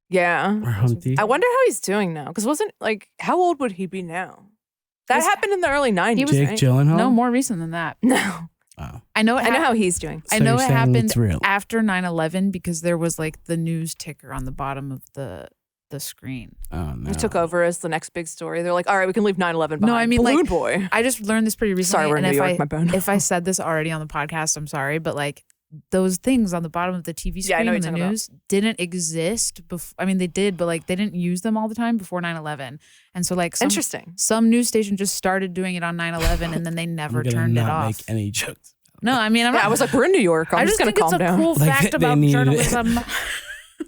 Yeah. or Humpty. I wonder how he's doing now. Because wasn't like, how old would he be now? That Was- happened in the early 90s. He was- Jake right? Gyllenhaal? No, more recent than that. No. Oh. I know it I know hap- how he's doing. I So know you're it saying happened it's real. after 9/11 because there was like the news ticker on the bottom of the screen. Oh no. He took over as the next big story. They're like, all right, we can leave 9/11 behind. No, I mean, Balloon like- Boy. I just learned this pretty recently. Sorry, we're in and New if York, my bad. if I said this already on the podcast, I'm sorry, but like those things on the bottom of the TV Yeah, I screen know in what the you're talking news didn't exist before. I mean, they did, but like they didn't use them all the time before 9/11. And so like Interesting. some news station just started doing it on 9/11 and then they never I'm gonna turned it not off. make any jokes. No, I mean, I was like, we're in New York. I'm I just just going to think calm it's a down. cool Like, fact they about needed it. journalism.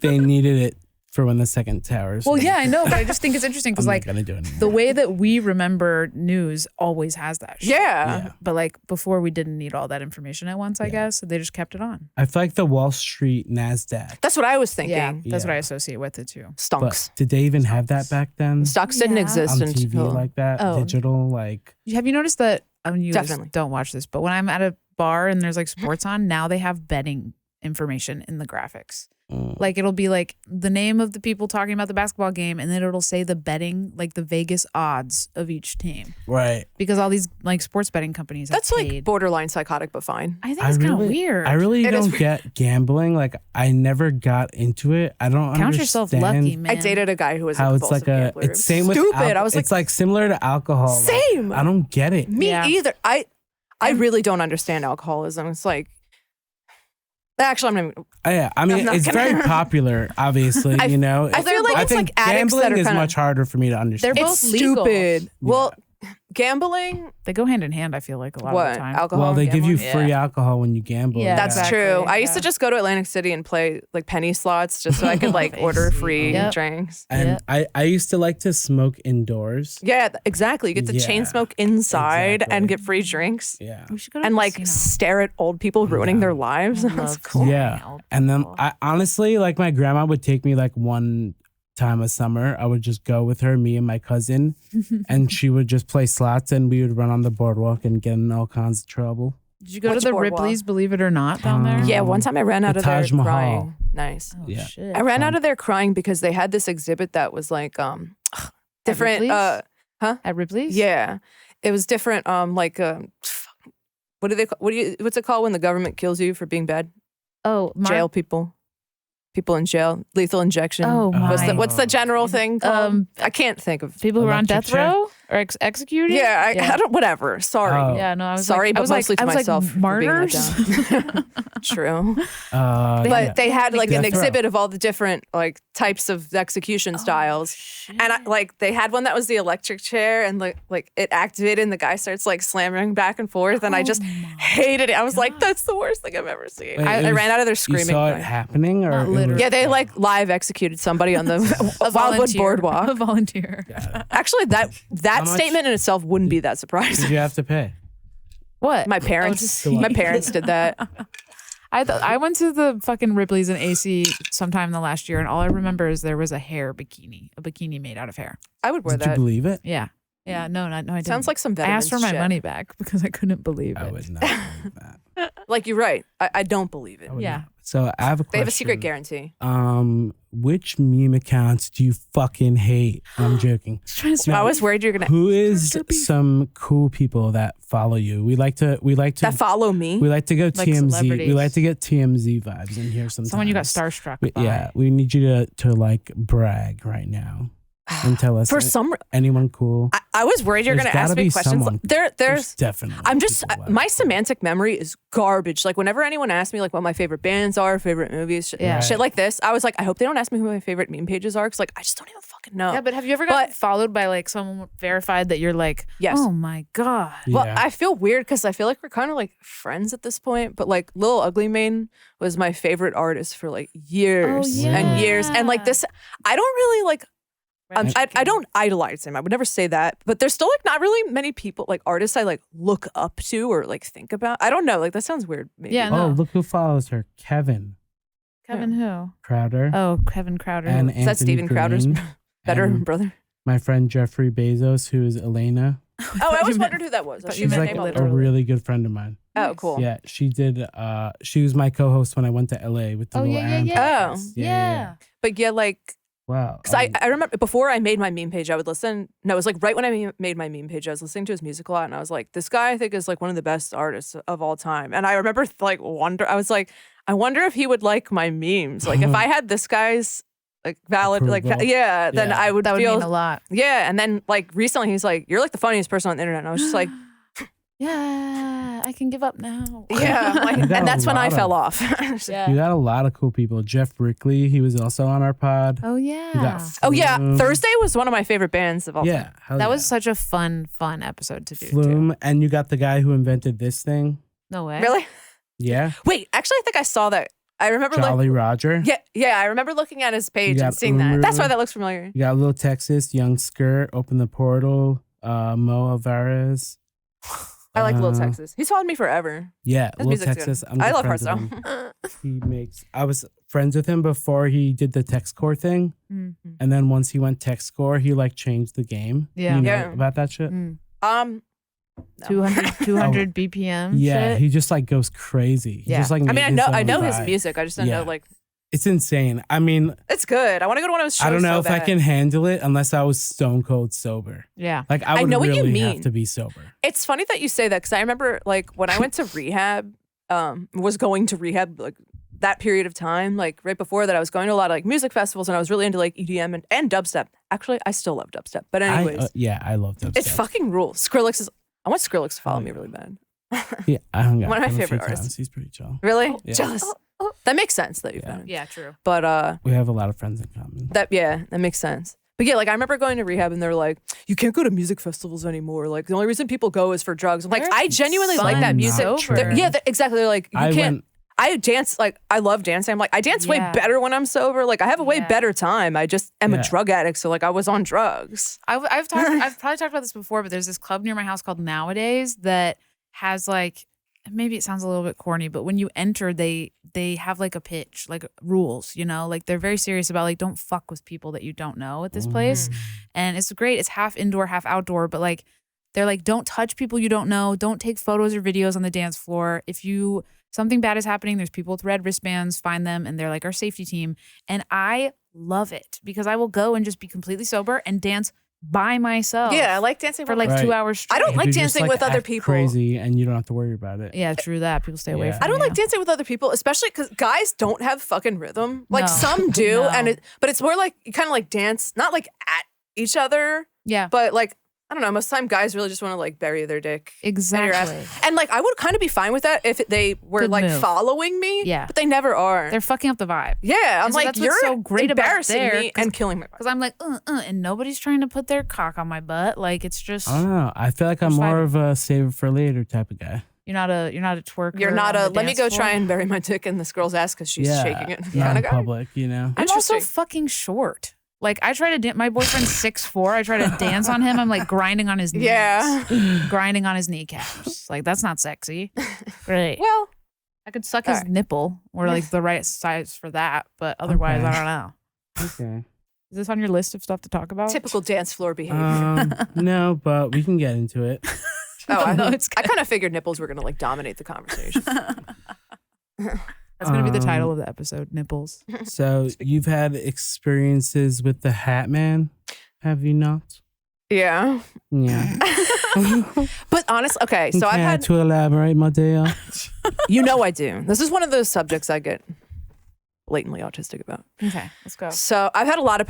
They needed it for when the second tower's. Well, yeah, I know, but I just think it's interesting because I'm like not gonna do it the anymore. way that we remember news always has that shit. Yeah. But like before we didn't need all that information at once, I guess. So they just kept it on. I feel like the Wall Street NASDAQ. That's what I was thinking. Yeah, that's what Yeah. I associate with it too. Stonks. But did they even have that back then? Stocks didn't Yeah. exist On TV until like that? Oh. Digital, like. Have you noticed that? I mean, you guys Definitely. don't watch this, but when I'm at a bar and there's like sports on, now they have betting information in the graphics. Like it'll be like the name of the people talking about the basketball game, and then it'll say the betting, like the Vegas odds of each team, Right. because all these like sports betting companies. That's have like paid. borderline psychotic, but fine. I think it's kind of weird. I really It is don't get gambling. Like I never got into it. I don't Count understand yourself lucky, man. I dated a guy who was how a it's like compulsive a. gambler. It's same with stupid. I was like, it's like similar to alcohol. Like, same. I don't get it. Me Yeah. either. I really don't understand alcoholism. It's like, actually, I'm not even, Yeah, I mean, I'm not it's gonna- very popular. Obviously, you know. I feel like I it's think like addicts that gambling are is kind much harder for me to understand. They're it's both legal. stupid. Well, gambling, They go hand in hand. I feel like a lot what? of the time. Alcohol. Well, they and give you gambling? free alcohol when you gamble. Yeah, That's exactly. true. I used to Yeah. just go to Atlantic City and play like penny slots just so I could like order free Yep. drinks. And I used to like to smoke indoors. Yeah, exactly. You get to chain Yeah, smoke inside and exactly. get free drinks Yeah. We should go to and a like casino. stare at old people ruining their lives. I That's love cool. Yeah. old And then people. I honestly, like my grandma would take me like one time a summer. I would just go with her, me and my cousin, and she would just play slots and we would run on the boardwalk and get in all kinds of trouble. Did you go Which to the boardwalk? Ripley's, believe it or not, down there? Yeah, one time I ran out The of there Taj Mahal. crying. Nice. Oh, Yeah. shit. I ran out of there crying because they had this exhibit that was like different Ripley's? At Ripley's? yeah. It was different like what do they call, what's it called when the government kills you for being bad? Oh, Jail people. People in jail, lethal injection. Oh, What's the my. general thing called? I can't think of. People who are on Electric death chair? row or executed? Yeah, I don't. Whatever. Sorry. Oh. Yeah, no, I was Sorry, like, but I was mostly like, to I was myself. Like, for being let martyrs. down. True. But But they had like an Death row. exhibit of all the different like types of execution styles, and they had one that was the electric chair, and like it activated, and the guy starts like slamming back and forth, and I just hated it. I was like, that's the worst thing I've ever seen. Wait, I it was- ran out of there you screaming. saw it crying. happening, or Not it was- literally. Yeah, they like live executed somebody on the Wildwood A Boardwalk. volunteer. Actually, that How much- statement in itself wouldn't be that Did surprising. you have to pay? What? My to parents, see my it. parents did that. I went to the fucking Ripley's in AC sometime in the last year, and all I remember is there was a bikini made out of hair. I would wear Did you that. believe it? Yeah. Yeah, no, I didn't. Sounds like some I veterans asked for my shit. money back because I couldn't believe I it. would not believe that. Like you're right. I don't believe it. I would Yeah. not. So I have a question. They have a secret guarantee. Which meme accounts do you fucking hate? I'm joking. I was worried you're gonna Who is some cool people that follow you? We like to that follow me. we like to go Like TMZ. We celebrities. like to get TMZ vibes in here sometimes. Someone you got starstruck by. Yeah, we need you to like brag right now and tell us For some, anyone cool. I was worried you're There's gonna ask gotta me be questions. someone. There's. definitely. I'm just people my like- semantic memory is garbage. Like whenever anyone asks me like what my favorite bands are, favorite movies, shit, Yeah. shit like this, I was like, I hope they don't ask me who my favorite meme pages are because like I just don't even fucking know. Yeah, but have you ever gotten followed by like someone verified that you're like, Yes. oh my God. Well, Yeah. I feel weird because I feel like we're kind of like friends at this point. But like Lil Ugly Mane was my favorite artist for like years Oh, and years, and like yeah. this, I don't really like. I Chicken. don't idolize him. I would never say that. But there's still like not really many people like artists I like look up to or like think about. I don't know. Like that sounds weird. Maybe. Yeah, Oh, no. look who follows her. Kevin Kevin who? Crowder. Oh, Kevin Crowder. And Is that Anthony Steven Crowder's Green, better and brother? my friend Jeffrey Bezos, who is Elena. Oh, I always wondered who that was. thought She you She's was meant like name a on literally. really good friend of mine. Oh, cool. Yeah, she did. She was my co-host when I went to LA with the Oh, little yeah, Aaron yeah, yeah. podcast. Oh. Yeah. But yeah, like Wow. because I remember before I made my meme page, I would listen. No, it was like right when I made my meme page, I was listening to his music a lot, and I was like, this guy I think is like one of the best artists of all time. And I remember like I was like, I wonder if he would like my memes. Like if I had this guy's like valid, like Approval. yeah, then Yeah. I would That would feel mean a lot. yeah. And then like recently, he's like, you're like the funniest person on the internet. And I was just like, Yeah, I can give up now. yeah, like, You got and that's a when I lot fell of- off. Yeah. You got a lot of cool people. Jeff Rickley, he was also on our pod. Oh You yeah. got Oh yeah, Flume. Thursday was one of my favorite bands of all time. Yeah, hell That yeah. was such a fun episode to do too. Flume, and you got the guy who invented this thing. No way. Really? Yeah. Wait, actually, I think I saw that. I remember Jolly Roger. Yeah, I remember looking at his page You and got seeing that. That's why Uru. that looks familiar. You got Little Texas, Young Skirt, Open the Portal, Mo Alvarez. I like Lil Texas. He's followed me forever. Yeah, His Little music's Texas. good. I love her friends with stuff. him. I was friends with him before he did the TechScore thing. Mm-hmm. And then once he went TechScore, he like changed the game. Yeah. You know Yeah. about that shit? Mm. No. 200 BPM. Yeah, shit. he just like goes crazy. He Yeah. just, like, I mean, made his I own know his vibe. music. I just don't know, Yeah. like, It's insane. I mean, it's good. I want to go to one of his shows. I don't know so if I bad. can handle it unless I was stone cold sober. Yeah. Like I would know what you really mean. have to be sober. It's funny that you say that because I remember, like, when I went to rehab, was going to rehab, like, that period of time, like, right before that, I was going to a lot of, like, music festivals and I was really into, like, EDM and dubstep. Actually, I still love dubstep. But anyways, I love that. it's fucking rules. I want Skrillex to follow me really bad. Yeah, I hung out One of my with him a few favorite times. artists. He's pretty chill. Really? Yeah. Jealous. That makes sense that you've Yeah. been. Yeah, true. But We have a lot of friends in common. that makes sense. But yeah, like I remember going to rehab and they're like, you can't go to music festivals anymore. Like the only reason people go is for drugs. I'm like, They're I genuinely like fun that music. sober. Exactly. They're like, you I can't. went- I dance, like, I love dancing. I'm like, I dance way Yeah. better when I'm sober. Like, I have a way Yeah. better time. I just am Yeah. a drug addict. So, like, I was on drugs. I've probably talked about this before, but there's this club near my house called Nowadays that has like, maybe it sounds a little bit corny, but when you enter, they have like a pitch, like rules, you know, like they're very serious about like, don't fuck with people that you don't know at this place. And it's great. It's half indoor, half outdoor, but like, they're like, don't touch people you don't know. Don't take photos or videos on the dance floor. If something bad is happening, there's people with red wristbands, find them, and they're like our safety team. And I love it because I will go and just be completely sober and dance by myself. Yeah, I like dancing For like Right. 2 hours straight. I don't If like you just, dancing with other act people. Crazy, and you don't have to worry about it. Yeah, true that. People stay away Yeah. from I don't you. like dancing with other people, especially because guys don't have fucking rhythm. Like No. some do, No. but it's more like you kind of like dance, not like at each other, Yeah, but like I don't know. Most of the time, guys really just want to like bury their dick in your ass. exactly. And like I would kind of be fine with that if they were Good like move. following me. Yeah. but they never are. They're fucking up the vibe. Yeah, I'm And so like that's what's you're so great about embarrassing there, me and killing my vibe. Because I'm like, and nobody's trying to put their cock on my butt. Like it's just I don't know. I feel like I'm Just more vibing. of a save it for later type of guy. you're not a twerker. You're not on a the let me dance go floor. try and bury my dick in this girl's ass because she's shaking it. Not Kind in of guy. public, you know. I'm also Interesting. fucking short. Like I try to dance. My boyfriend's 6'4". I try to dance on him. I'm like grinding on his knees. Yeah. grinding on his kneecaps. Like that's not sexy. Great. Well, I could suck his alright. nipple or like the right size for that, but otherwise Okay. I don't know. Okay. Is this on your list of stuff to talk about? typical dance floor behavior. No, but we can get into it. I No, it's I kind of figured nipples were gonna like dominate the conversation. That's gonna be the title of the episode. Nipples. So you've had experiences with the Hat Man, have you not? Yeah. Yeah. But honestly, okay, so I've Care had, to elaborate, Madea? you know I do. This is one of those subjects I get blatantly autistic about. Okay, let's go. So I've had a lot of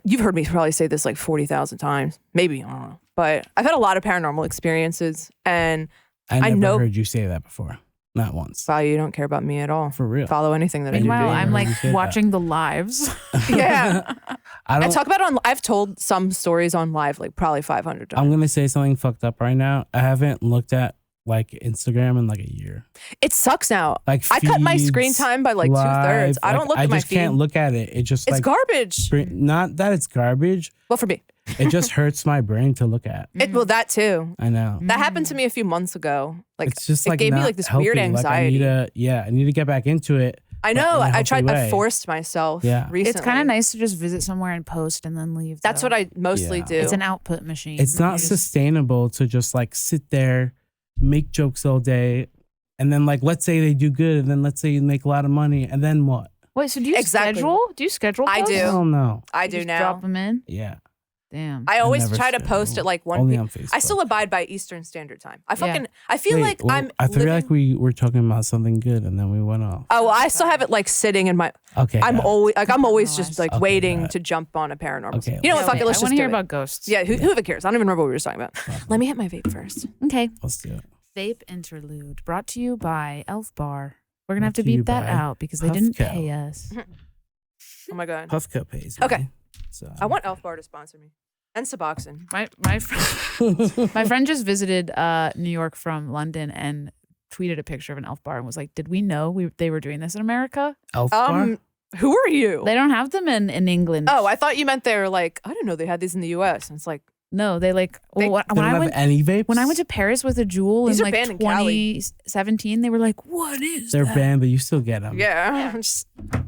you've heard me probably say this like 40,000 times, maybe, I don't know. But I've had a lot of paranormal experiences and I never know- heard you say that before. Not once. wow, you don't care about me at all. For real. Follow anything that Meanwhile, I do. I'm Heard you like say that. watching the lives. Yeah. I I don't. talk about it I've told some stories on live like probably 500 times. I'm gonna say something fucked up right now. I haven't looked at like Instagram in like a year. It sucks now. Like I cut my screen feeds, time by like live, 2/3. I don't look I at my just feed. can't look at it. It just It's like garbage. not that it's garbage. Well, for me. It just hurts my brain to look at. Well, that too. I know. That happened to me a few months ago. Like It's just it like gave me not like this healthy. weird Like, anxiety. I need to get back into it. I know. in a I tried. healthy I way. forced myself. Yeah. Recently. It's kind of nice to just visit somewhere and post and then leave. That's though. what I mostly Yeah. do. It's an output machine. It's You not just- sustainable to just like sit there, make jokes all day, and then like let's say they do good, and then let's say you make a lot of money, and then what? Wait, so do you Exactly. schedule? Do you schedule? I posts? do. Hell no. I You do just now. Drop them in. Yeah. Damn. I always never try to schedule. post at like 1 Only p.m. on Facebook. I still abide by Eastern Standard Time. I Yeah. fucking. I feel Wait, like well, I feel living- like we were talking about something good, and then we went off. Oh, well, I still have it like sitting in my. Okay. I'm got it. always Oh, just I like see. Okay, waiting got it. to jump on a paranormal. Okay, You know what? let's Fuck it. I Let's want just to hear do it. about ghosts. Yeah. Who even cares? I don't even remember what we were talking about. Let me hit my vape first. Okay. Let's do it. Vape interlude brought to you by Elf Bar. We're gonna have Brought to to you beep that by out because they didn't Puffco. pay us. Oh my god. Puffco pays. Me, Okay. So I want Elf Bar to sponsor me and Suboxone. My friend just visited New York from London, and tweeted a picture of an Elf bar and was like, "Did we know they were doing this in America? Elf bar? Who are you? They don't have them in England." Oh, I thought you meant they were like, I didn't know they had these in the U.S. And it's like, no, they like They don't have any vapes? when I went to Paris with a Jewel in These are like banned in Cali. 2017, they were like, "What is They're that?" banned, but you still get them. yeah.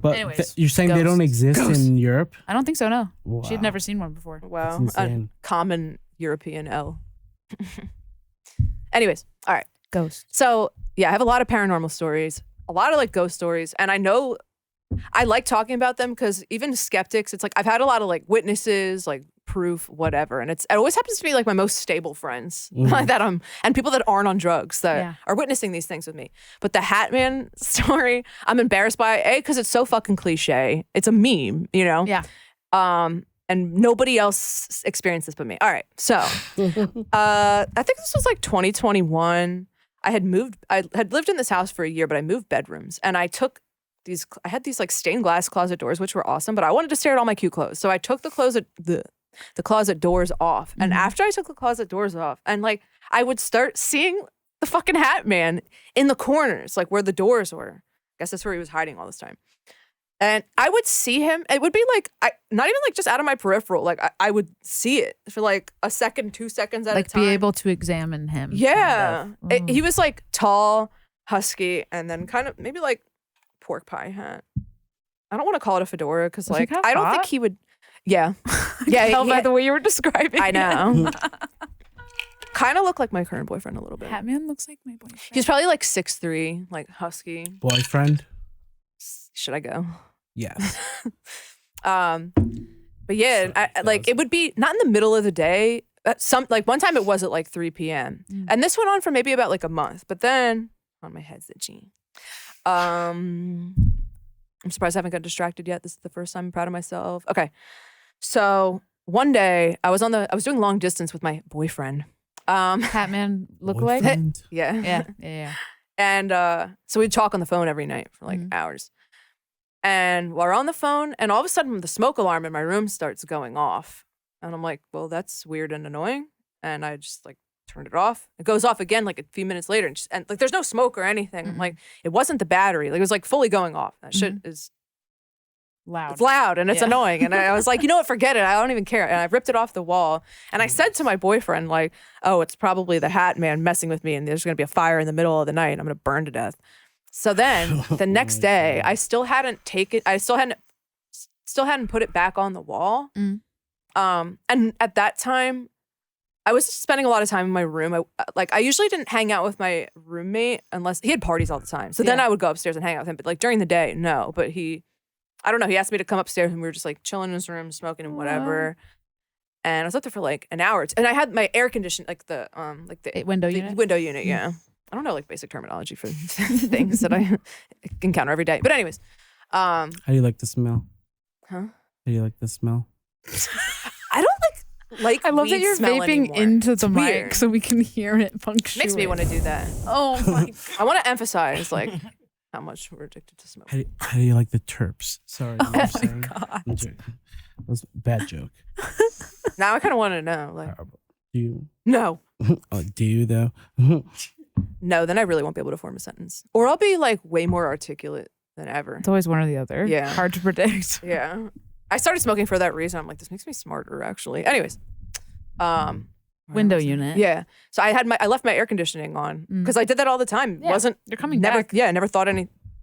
But Anyways, you're saying they don't exist in Europe? I don't think so. No, Wow. she'd never seen one before. Wow. That's A insane. common European L. Anyways, all right. Ghost. So yeah, I have a lot of paranormal stories, a lot of like ghost stories, and I know I like talking about them because even skeptics, it's like I've had a lot of like witnesses, like proof, whatever, and it always happens to be like my most stable friends that and people that aren't on drugs that are witnessing these things with me. But the Hat Man story, I'm embarrassed by because it's so fucking cliche. It's a meme, you know. Yeah. And nobody else experienced this but me. All right, so I think this was like 2021. I had lived in this house for a year, but I moved bedrooms, and I had these like stained glass closet doors, which were awesome, but I wanted to stare at all my cute clothes. So I took the closet doors off. And after I took the closet doors off, and like I would start seeing the fucking Hat Man in the corners, like where the doors were. I guess that's where he was hiding all this time. And I would see him. It would be like, not even like just out of my peripheral. Like I would see it for like a second, 2 seconds at a time. Like be able to examine him. Yeah. Kind of. He was like tall, husky, and then kind of maybe like pork pie hat. I don't want to call it a fedora because like I don't think he would. Yeah. Yeah. Tell by the way you were describing I know. Kind of look like my current boyfriend a little bit. Hat Man looks like my boyfriend. He's probably like 6'3", like husky. Boyfriend? Should I go? Yes. But yeah, like it would be not in the middle of the day. Like one time it was at like 3 p.m. And this went on for maybe about like a month. But then my head's itchy. I'm surprised I haven't got distracted yet. This is the first time I'm proud of myself. Okay. So one day I was doing long distance with my boyfriend. Hat Man look like? Yeah. Yeah. And so we'd talk on the phone every night for like hours. And we're on the phone, and all of a sudden the smoke alarm in my room starts going off. And I'm like, well, that's weird and annoying. And I just like turned it off. It goes off again like a few minutes later. And like there's no smoke or anything. I'm like, it wasn't the battery. Like it was like fully going off. That shit is loud. It's loud and it's annoying. And I was like, you know what, forget it. I don't even care. And I ripped it off the wall. And I said to my boyfriend, like, oh, it's probably the Hat Man messing with me, and there's gonna be a fire in the middle of the night and I'm gonna burn to death. So then the next day, I still hadn't put it back on the wall. And at that time, I was spending a lot of time in my room. I usually didn't hang out with my roommate unless he had parties all the time. So then I would go upstairs and hang out with him. But like during the day, no. But I don't know. He asked me to come upstairs, and we were just like chilling in his room, smoking and whatever. And I was up there for like an hour. And I had my air conditioning, like the window unit. Window unit, yeah. I don't know like basic terminology for things that I encounter every day. But anyways, how do you like the smell? Huh? How do you like the smell? I don't like I love that weed you're smell vaping anymore. into It's the mic weird. so we can hear it punctuate. Makes me want to do that. Oh my God. I want to emphasize like how much we're addicted to smoke. How do you like the terps? Sorry. Oh my God. I'm joking. That was a bad joke. Now I kind of want to know. Like, Do you? no, Oh, do you though? no, then I really won't be able to form a sentence, or I'll be like way more articulate than ever. It's always one or the other. Yeah. Hard to predict. Yeah, I started smoking for that reason. I'm like, this makes me smarter, actually. Anyways, Window unit. yeah. So I left my air conditioning on because I did that all the time. Yeah, Wasn't you're coming never, back. Yeah, I never thought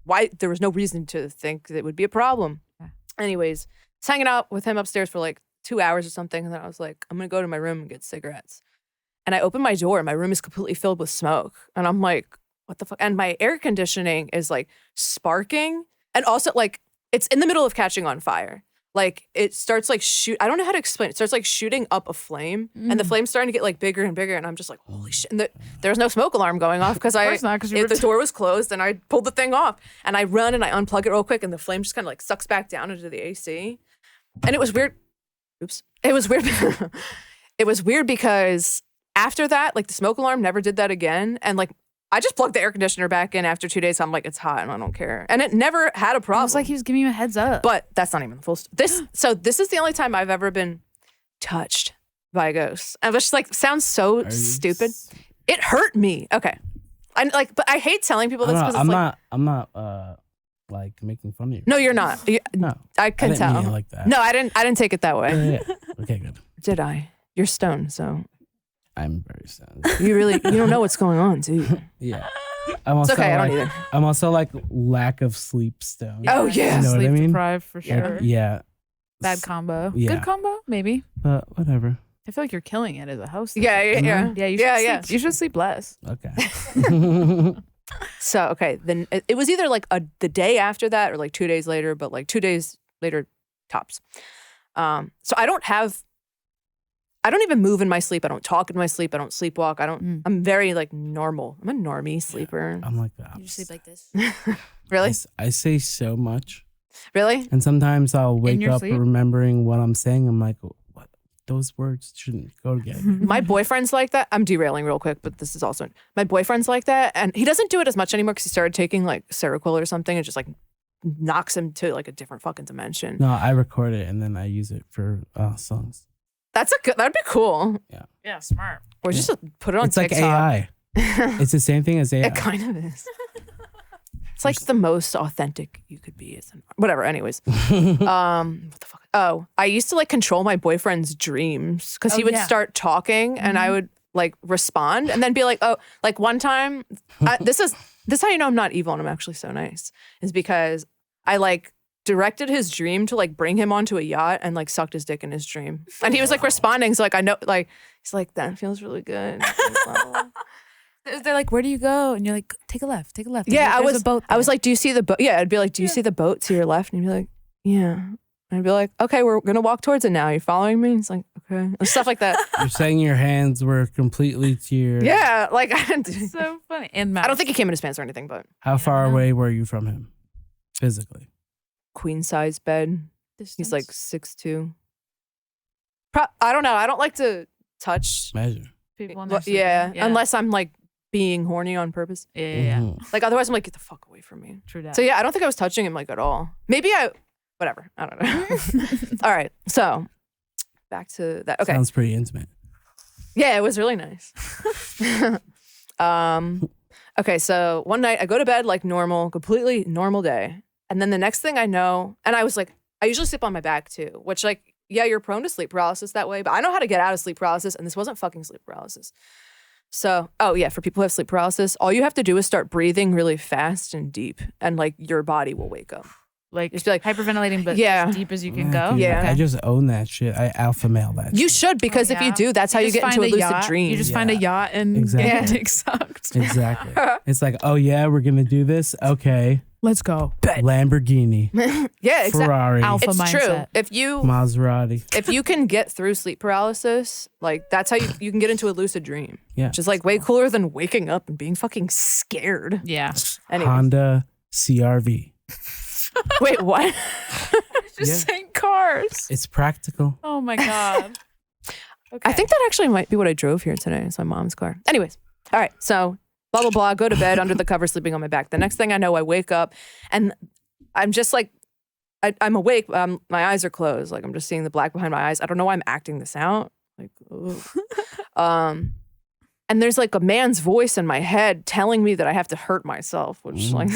why there was no reason to think that it would be a problem. Yeah. Anyways, I was hanging out with him upstairs for like 2 hours or something, and then I was like, I'm gonna go to my room and get cigarettes. And I open my door, and my room is completely filled with smoke, and I'm like, what the fuck? And my air conditioning is like sparking, and also like it's in the middle of catching on fire. Like it starts like I don't know how to explain it. It starts like shooting up a flame, and the flame's starting to get like bigger and bigger, and I'm just like, holy shit. And there was no smoke alarm going off because the door was closed, and I pulled the thing off, and I run and I unplug it real quick, and the flame just kind of like sucks back down into the AC. And it was weird. Oops. It was weird. It was weird because after that, like the smoke alarm never did that again. And like I just plugged the air conditioner back in after 2 days. I'm like, it's hot and I don't care. And it never had a problem. It was like he was giving you a heads up. But that's not even the full So this is the only time I've ever been touched by a ghost. And it's just like sounds so stupid. It hurt me. Okay. but I hate telling people this because I'm not like making fun of you. No, you're not. No, I can tell. Mean it like that. No, I didn't take it that way. Yeah. Okay, good. Did I? You're stoned, so I'm very stoned. you don't know what's going on, do you? Yeah. It's okay. I don't either. I'm also like lack of sleep stoned. Oh yeah, you know sleep what I mean? deprived for sure. Yeah. Bad combo. Yeah. Good combo, maybe. But whatever. I feel like you're killing it as a host. Yeah. You should sleep less. Okay. So then it was either like the day after that or like 2 days later, but like 2 days later tops. So I don't even move in my sleep. I don't talk in my sleep. I don't sleepwalk. I'm very like normal. I'm a normie sleeper. I'm like that. You just sleep like this. Really? I say so much. Really? And sometimes I'll wake your up sleep? remembering what I'm saying. I'm like, what? Those words shouldn't go together. My boyfriend's like that. I'm derailing real quick, but this is also my boyfriend's like that, and he doesn't do it as much anymore because he started taking like Seroquel or something. It just like knocks him to like a different fucking dimension. No, I record it and then I use it for songs. That'd be cool. Yeah, smart. Or just put it on It's TikTok. like AI. It's the same thing as AI. It kind of is. It's like the most authentic you could be. Whatever. Anyways, what the fuck? Oh, I used to like control my boyfriend's dreams because he would start talking and I would like respond and then be like, oh, like one time, this is how you know I'm not evil and I'm actually so nice is because I like directed his dream to like bring him onto a yacht and like sucked his dick in his dream. And he was like responding. So like, I know, like, he's like, that feels really good. They're like, where do you go? And you're like, take a left. Yeah, There's a boat I was there. like, do you see the boat? Yeah, I'd be like, do you see the boat to your left? And he'd be like, yeah. And I'd be like, okay, we're going to walk towards it now. Are you following me? He's like, okay. And stuff like that. You're saying your hands were completely to your... Yeah, like, so funny. And I don't think he came in his pants or anything, but How far away were you from him? Physically? queen size bed. Distance. He's like 6'2". I don't know. I don't like to touch. Measure. people in Well, their yeah, sleeping. unless I'm like being horny on purpose. Yeah. Mhm. Like otherwise I'm like, get the fuck away from me. True that. So yeah, I don't think I was touching him like at all. Maybe whatever. I don't know. All right. So back to that. Okay. Sounds pretty intimate. Yeah, it was really nice. Okay, so one night I go to bed like normal, completely normal day. And then the next thing I know, and I was like, I usually sleep on my back too, which like, yeah, you're prone to sleep paralysis that way, but I know how to get out of sleep paralysis, and this wasn't fucking sleep paralysis. So, oh yeah, for people who have sleep paralysis, all you have to do is start breathing really fast and deep, and like your body will wake up. Like, Just be like, hyperventilating, but yeah. as deep as you can Yeah, go. dude, Yeah. I just own that shit. I alpha male that You shit. should, because if you yeah. do, that's how you just get into find a lucid yacht. dream. You just find a Yeah. yacht and Exactly. get your dick sucked. Exactly. It's like, oh yeah, we're gonna do this. Okay, Let's go. Lamborghini, Yeah, exactly. Ferrari, Alpha It's mindset. true. Maserati. If you can get through sleep paralysis, like that's how you can get into a lucid dream. Yeah. Which is like way cooler than waking up and being fucking scared. Yeah. Anyways. Honda CRV. Wait, what? Just saying cars. It's practical. Oh my God. Okay. I think that actually might be what I drove here today. It's my mom's car. Anyways, all right. So blah, blah, blah. Go to bed under the cover, sleeping on my back. The next thing I know, I wake up and I'm just like, I'm awake. My eyes are closed. Like I'm just seeing the black behind my eyes. I don't know why I'm acting this out. Like, and there's like a man's voice in my head telling me that I have to hurt myself, which like,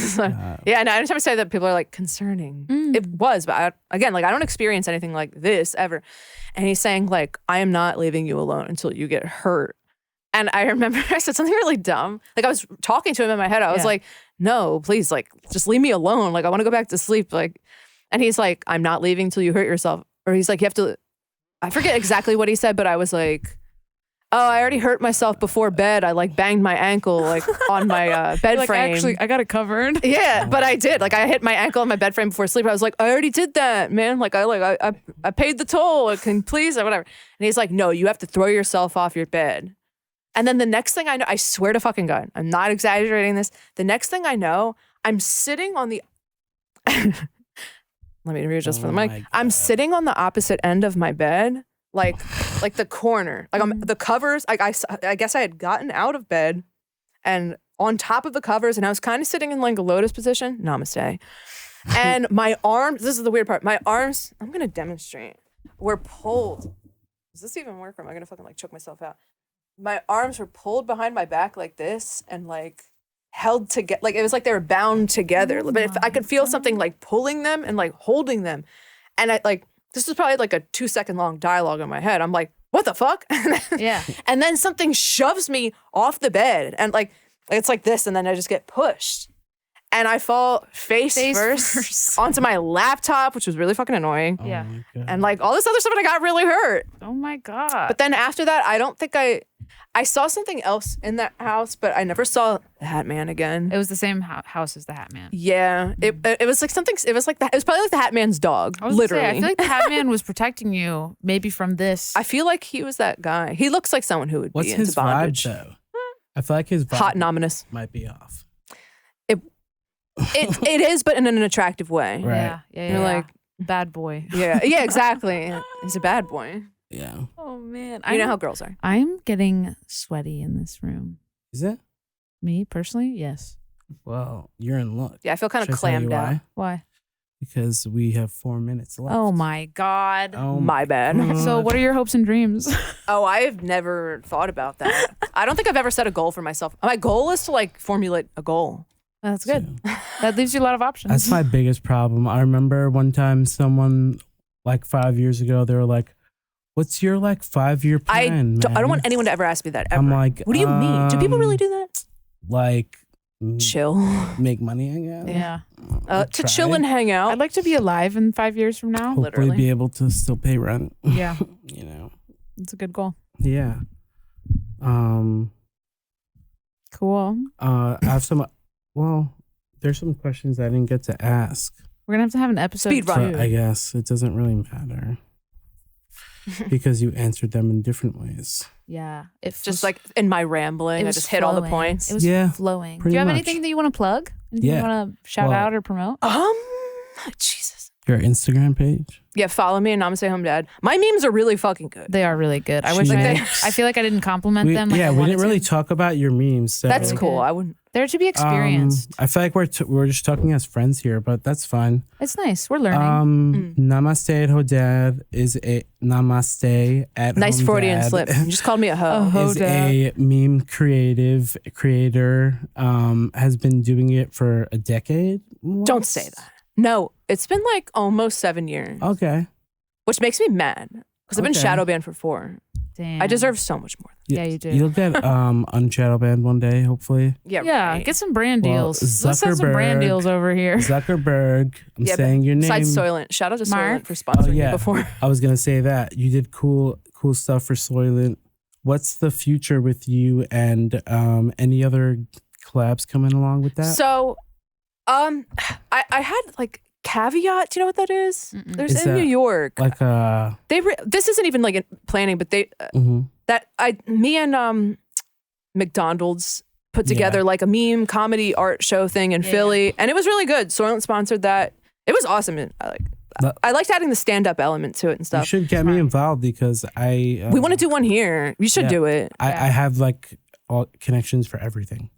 yeah. And anytime I say that, people are like concerning. It was, but I don't experience anything like this ever. And he's saying like, I am not leaving you alone until you get hurt. And I remember I said something really dumb. Like I was talking to him in my head. I was like, no, please, like, just leave me alone. Like I want to go back to sleep. Like, and he's like, I'm not leaving till you hurt yourself. Or he's like, you have to, I forget exactly what he said, but I was like, oh, I already hurt myself before bed. I like banged my ankle like on my bed like, frame. actually, I got it covered. Yeah, but I did. Like I hit my ankle on my bed frame before sleep. I was like, I already did that, man. Like I paid the toll. Like, can please or whatever. And he's like, no, you have to throw yourself off your bed. And then the next thing I know, I swear to fucking God, I'm not exaggerating this. The next thing I know, I'm sitting on the. Let me readjust for the mic. I'm sitting on the opposite end of my bed, like the corner, like on the covers. Like I guess I had gotten out of bed, and on top of the covers, and I was kind of sitting in like a lotus position. Namaste. And my arms. This is the weird part. My arms. I'm gonna demonstrate. Were pulled. Does this even work, or am I gonna fucking like choke myself out? My arms were pulled behind my back like this, and like held together. Like it was like they were bound together. But if I could feel something like pulling them and like holding them. And I like, this was probably like a 2-second long dialogue in my head. I'm like, what the fuck? Yeah. And then something shoves me off the bed and like, it's like this. And then I just get pushed. And I fall face first onto my laptop, which was really fucking annoying. Oh Yeah. my God. And like all this other stuff, and I got really hurt. Oh my God. But then after that, I don't think I saw something else in that house, but I never saw the Hat Man again. it was the same house as the Hat Man. Yeah, it was like something. It was like it was probably like the Hat Man's dog. I was gonna say, Literally, I feel like the Hat Man was protecting you, maybe from this. I feel like he was that guy. He looks like someone who would What's be into his bondage. vibe though? I feel like his vibe Hot and ominous. might be off. It is, but in an attractive way. Right. Yeah. You're like, bad boy. yeah, exactly. He's a bad boy. Yeah. Oh man, You know how girls are. I'm getting sweaty in this room. Is it? Me personally, yes. Well, you're in luck. Yeah, I feel kind Should of I tell you clammed out. why? Why? Because we have 4 minutes left. Oh my God. Oh My bad. So what are your hopes and dreams? Oh, I've never thought about that. I don't think I've ever set a goal for myself. My goal is to like formulate a goal. That's good. That leaves you a lot of options. That's my biggest problem. I remember one time someone like 5 years ago, they were like, "What's your like 5-year plan?" I don't man?" want anyone to ever ask me that ever. I'm like, what do you mean? Do people really do that? Like, Chill. make money, I guess. yeah. To chill and hang out. I'd like to be alive in 5 years from now. Hopefully literally. be able to still pay rent. Yeah. You know. It's a good goal. Yeah. Cool. I have some. Well, there's some questions I didn't get to ask. We're going to have an episode. Speed run. But I guess it doesn't really matter because you answered them in different ways. Yeah. It's just like in my rambling, I just hit all the points. It was Yeah, flowing. Do pretty you have much. anything that you want to plug? Anything Yeah. you want to shout Well- out or promote? Jesus. Your Instagram page? Yeah, follow me and Namaste Home Dad. My memes are really fucking good. They are really good. I She wish I makes- I feel like I didn't compliment them. Like I we wanted didn't really to. talk about your memes. So. That's really cool. good. I wouldn't. They're to be experienced. I feel like we're just talking as friends here, but that's fine. It's nice. We're learning. Namaste at Hodad is a Namaste at Nice Home Freudian Dad slip. You just called me a hoe. Oh. is a meme creator. Has been doing it for a decade. Don't say that. No, it's been like almost 7 years, Okay. which makes me mad because I've been Okay. shadow banned for 4. Damn. I deserve so much more. Yeah, you do. You'll get unshadow banned one day, hopefully. Yeah, Yeah, right. get some brand Well, deals. Let's have some brand Zuckerberg- deals over here. Zuckerberg. I'm Yeah, saying your name. Besides Soylent, shout out to Mark? Soylent for sponsoring me yeah. before. I was gonna say that you did cool stuff for Soylent. What's the future with you and any other collabs coming along with that? So, I had like Caveat. Do you know what that is? Mm-mm. There's Is in that New York. like This isn't even like in planning, but me and McDonald's put together like a meme comedy art show thing in Philly, and it was really good. Soylent sponsored that. It was awesome. And I liked adding the stand up element to it and you stuff. should get me involved because I We want to do one here. You should yeah. do it. I have like all connections for everything.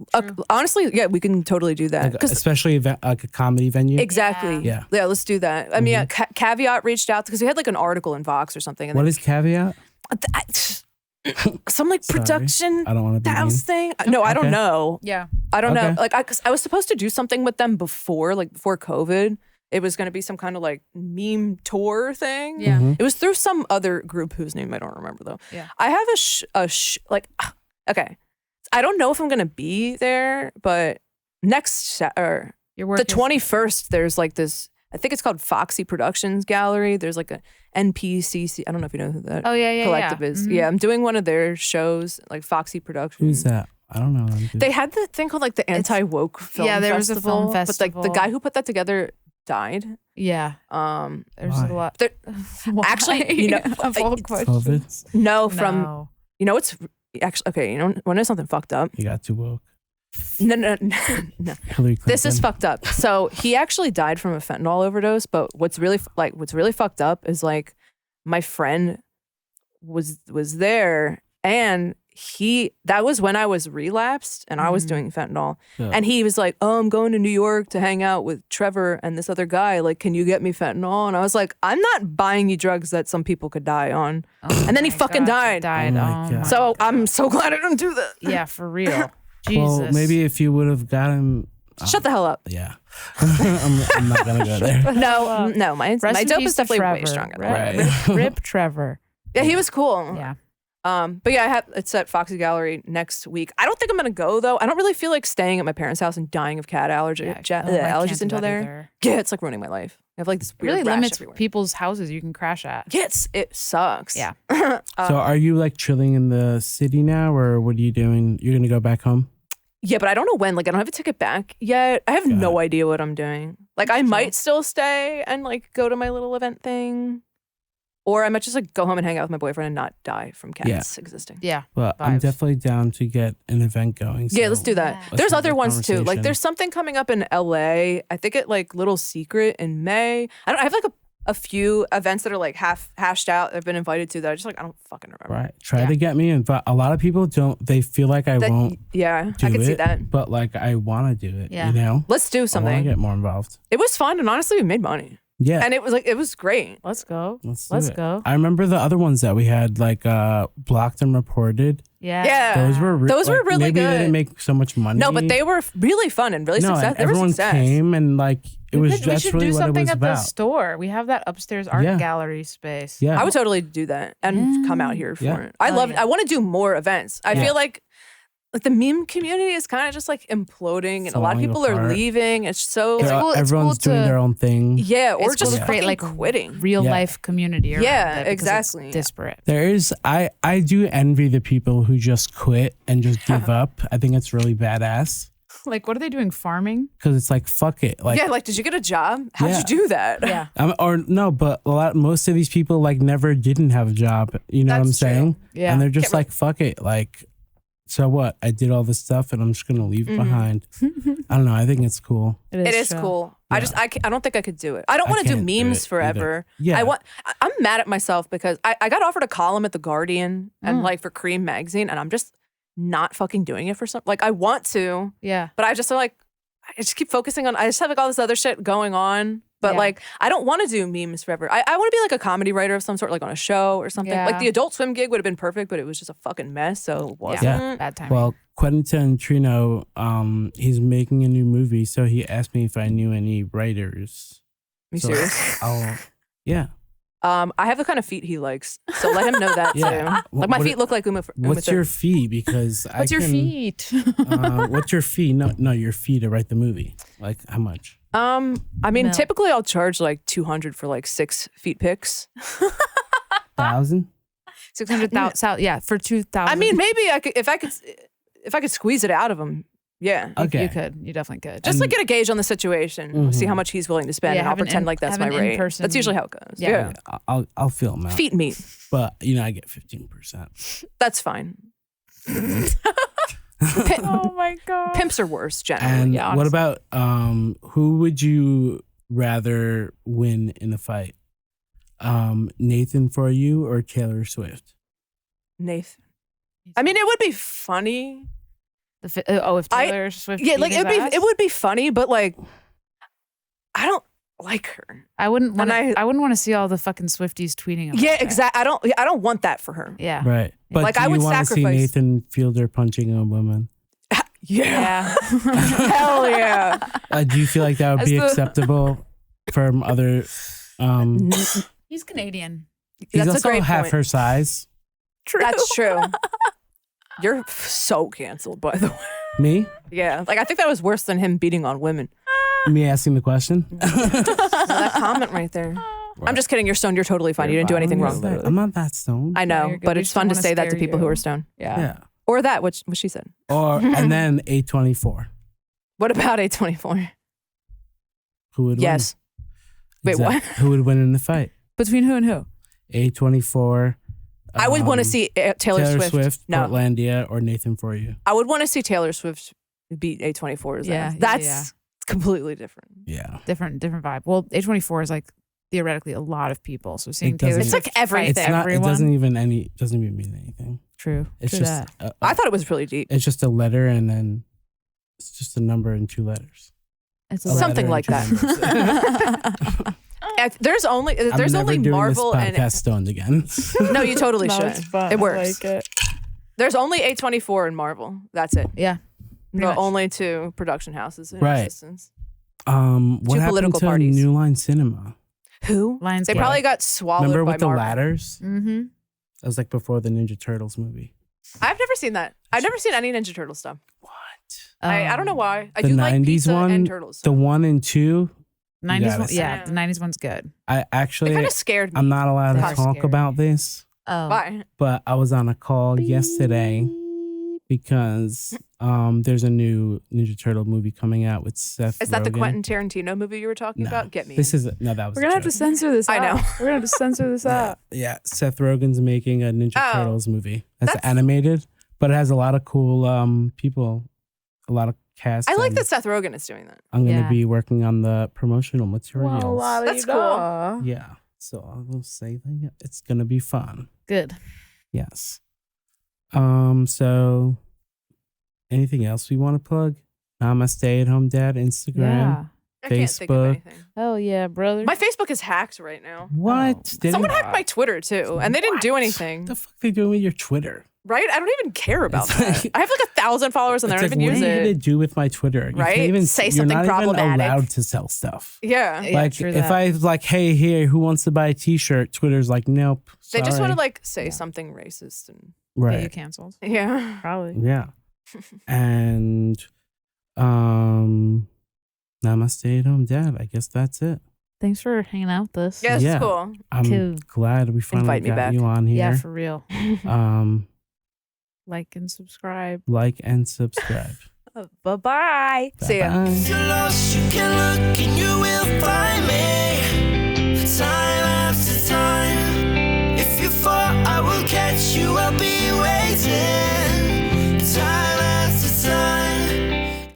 Honestly, yeah, we can totally do that. Like, especially like a comedy venue. Exactly. Yeah. Yeah, let's do that. I mean, Caveat reached out because we had like an article in Vox or something. And What is Caveat? some like Sorry. production I don't want to be house mean. thing? No, I don't Okay. know. Yeah. I don't know. Okay. Like, cause I was supposed to do something with them before COVID. It was going to be some kind of like meme tour thing. Yeah. Mhm. It was through some other group whose name I don't remember though. Yeah. I have okay. I don't know if I'm going to be there, but or Your work the 21st, there's like this, I think it's called Foxy Productions Gallery. There's like a NPCC. I don't know if you know who that Oh yeah, collective is. Mhm. Yeah, I'm doing one of their shows, like Foxy Productions. Who's that? I don't know. They had the thing called like the anti-woke film yeah, there was a festival. film But like the festival. guy who put that together died. Yeah. There's Why? a lot. There- Why? Actually, you know, of all it's- questions. No, from No. you know it's actually okay. You know when there's something fucked up. You got too woke. No. Hillary Clinton. This is fucked up. So he actually died from a fentanyl overdose. But what's really fucked up is like my friend was there, and that was when I was relapsed and I was doing fentanyl, Yeah. and he was like, "Oh, I'm going to New York to hang out with Trevor and this other guy. Like, can you get me fentanyl?" And I was like, "I'm not buying you drugs that some people could die on." Oh And then he my fucking God, died. Died. Oh my Oh God. my So I'm so glad I didn't do that. yeah, for real. Jesus. Well, maybe if you would have gotten. Shut the hell up. Yeah. I'm not going to go there. No, my Rest in dope peace is to definitely way Trevor. stronger. Right. Rip Trevor. Yeah, he was cool. Yeah. But yeah, it's at Foxy Gallery next week. I don't think I'm gonna go though. I don't really feel like staying at my parents' house and dying of cat allergies until there. Yeah, it's like ruining my life. I have like this It weird really rash limits everywhere. people's houses you can crash at. Yeah, it sucks. Yeah. So are you like chilling in the city now, or what are you doing? You're going to go back home? Yeah, but I don't know when. Like, I don't have a ticket back yet. I have no idea what I'm doing. Like, I might still stay and like go to my little event thing. Or I might just like go home and hang out with my boyfriend and not die from cats existing. Yeah. Well, I'm Vibes. definitely down to get an event going. Yeah, so let's do that. Yeah. let's There's have other that ones too. Like conversation. there's something coming up in LA. I think at like Little Secret in May. I have like a few events that are like half hashed out that I've been invited to that I just like I don't fucking remember. Right. Try to get me in. But a lot of people don't, they feel like I won't Yeah, do I can it. see that. But like I want to do it, Yeah. you know? Let's do I want to something. get more involved. It was fun and honestly we made money. Yeah. And it was great. Let's go. Let's Let's do it. go. I remember the other ones that we had, like Blocked and Reported. Yeah. Yeah. Those were really maybe good. they didn't make so much money. No, but they were really fun and really no, success. and They were everyone success. came and like it was we that's should really do what it something was at the about. store. We have that upstairs art Yeah. gallery space. Yeah. I would totally do that and come out here for Yeah. it. I love it. yeah. I want to do more events. I Yeah. feel like the meme community is kind of just like imploding and a lot of Falling people are apart. leaving. It's so They're- cool- it's everyone's cool doing to- their own thing. yeah, or It's cool just to create fucking like quitting. real Yeah. life community around Yeah, it because exactly. it's disparate. There is I do envy the people who just quit and just give up. I think it's really badass Like, what are they doing? Farming? because it's like fuck it. Like Yeah, like did you get a job? How'd Yeah. you do that? Yeah. or no, but most of these people like never didn't have a job. You know what I'm That's true. saying? Yeah. And they're just like, fuck it. Like, so what? I did all this stuff and I'm just going to leave it behind. I don't know. I think it's cool. It is chill. cool. Yeah. I don't think I could do it. I don't want to do can't do memes it forever. either. Yeah. I'm mad at myself because I got offered a column at The Guardian and like for Cream magazine and I'm just not fucking doing it for some like I want to, Yeah. but I just keep focusing on I just have like all this other shit going on. But Yeah. like I don't want to do memes forever. I want to be like a comedy writer of some sort, like on a show or something. Yeah. Like the Adult Swim gig would have been perfect, but it was just a fucking mess. So it wasn't. Yeah. Bad timing. Well, Quentin Tarantino, he's making a new movie. So he asked me if I knew any writers. You So serious? Yeah. I have the kind of feet he likes, so let him know that Yeah. too. Like my What- feet look like Uma. What's your fee? Because What's your feet? What's your fee? No, your fee to write the movie. Like how much? I mean, No. typically I'll charge like $200 for like 6 feet pics. 1,000? 600,000. Yeah, for 2,000. I mean, maybe I could if I could squeeze it out of him. Yeah. Okay. You could. You definitely could. Just like get a gauge on the situation, see how much he's willing to spend, Yeah, and I'll have an pretend in- like that's have my an rate. in-person- That's usually how it goes. Yeah. Yeah. I'll fill them out. Feet meet. But I get 15%. That's fine. oh my God. Pimps are worse generally. And yeah, what honestly. about who would you rather win in a fight? Nathan For You or Taylor Swift? Nathan. I mean, it would be funny. If Taylor Swift. Yeah, beat like his ass? it would be funny, but like I don't like her. I wouldn't want. And I wouldn't want to see all the fucking Swifties tweeting about Yeah, it. exactly. I don't want that for her. Yeah. Right. But Like, do I you would want to see sacrifice- Nathan Fielder punching a woman? Yeah. Yeah. Hell yeah. Do you feel like that would As be the- acceptable from other? He's Canadian. He's That's a also great half point. her size. True. That's true. You're so canceled, by the way. Me? Yeah. Like I think that was worse than him beating on women. Me asking the question? That comment right there. I'm just kidding. You're stoned. You're totally fine. You didn't do anything wrong. I'm not that stoned. I No, know, you're good. but We it's just fun to don't say wanna that to scare people who you. are stoned. Yeah. Or that, what she said. Or and then A24. What about A24? Who would Yes. win? Wait, what? Who would win in the fight? Between who and who? A24. I would want to see Taylor Swift. No, Portlandia, or Nathan For You. I would want to see Taylor Swift beat A24's Yeah, ass. yeah, That's yeah. completely different. Yeah. Different vibe. Well, A24 is like theoretically a lot of people. So seeing It doesn't- Taylor It's Swift like everything. fight It's not. everyone. It doesn't even mean anything. True. It's True just. that. I thought it was really deep. It's just a letter, and then it's just a number and 2 letters. It's A a Something letter and like 2 that. numbers. There's only I'm never only doing Marvel this and podcast stoned again. no, you totally No, should. it's fun. It I works. like it. There's only A24 and Marvel. That's it. Yeah. the much. only two production houses in Right. existence. What Two happened political to parties. New Line Cinema? Who? Lionsgate. They probably got swallowed Remember by with the Marvel. ladders? Mm-hmm. That was like before the Ninja Turtles movie. I've never seen that. I've never seen any Ninja Turtle stuff. What? I don't know why. I The do like 90s pizza one, and turtles. The 1 and 2. 90s gotta one, see yeah, it. the 90s one's good. I It actually, kind of scared me. I'm not allowed to They are talk scary. about this, Oh. Why? but I was on a call yesterday because there's a new Ninja Turtle movie coming out with Seth Is that the Rogen. Quentin Tarantino movie you were talking No. about? Get me. This is no, that was We're a gonna have to joke. censor this. I know. We're gonna have to censor this out. Yeah, Seth Rogen's making a Ninja Oh. Turtles movie. That's That's- animated, but it has a lot of cool people, a lot of cast. I like and that Seth Rogen is doing that. I'm gonna Yeah. be working on the promotional materials. That's cool. Yeah, so I will say that it's gonna be fun. Good. Yes. So anything else we want to plug? Namaste at Home Dad, Instagram. Yeah. I can't think of Facebook. anything. Oh yeah, brother. My Facebook is hacked right now. What? Oh. They Someone didn't- hacked my Twitter too, and they didn't do anything. What the fuck they doing with your Twitter? Right? I don't even care about It's that. like- I have like 1,000 followers and I It's don't like, even what use are you gonna it. do with my Twitter? You Right? can't even Say you're something not even problematic. allowed to sell stuff. Yeah. Yeah, Like true if that. I was like, hey, here, who wants to buy a T-shirt? Twitter's like, nope. They just want to sorry. like say Yeah. something racist and Get you right. canceled. yeah. Probably. Yeah. And Namaste at Home Dad. I guess that's it. Thanks for hanging out with us. Yeah, Yeah. it's cool. I'm Cool. glad we finally Invite me got back. you on here. Yeah, for real. Like and subscribe. Like and subscribe. Bye bye. See ya. Bye-bye. If you're lost, you can look and you will find me.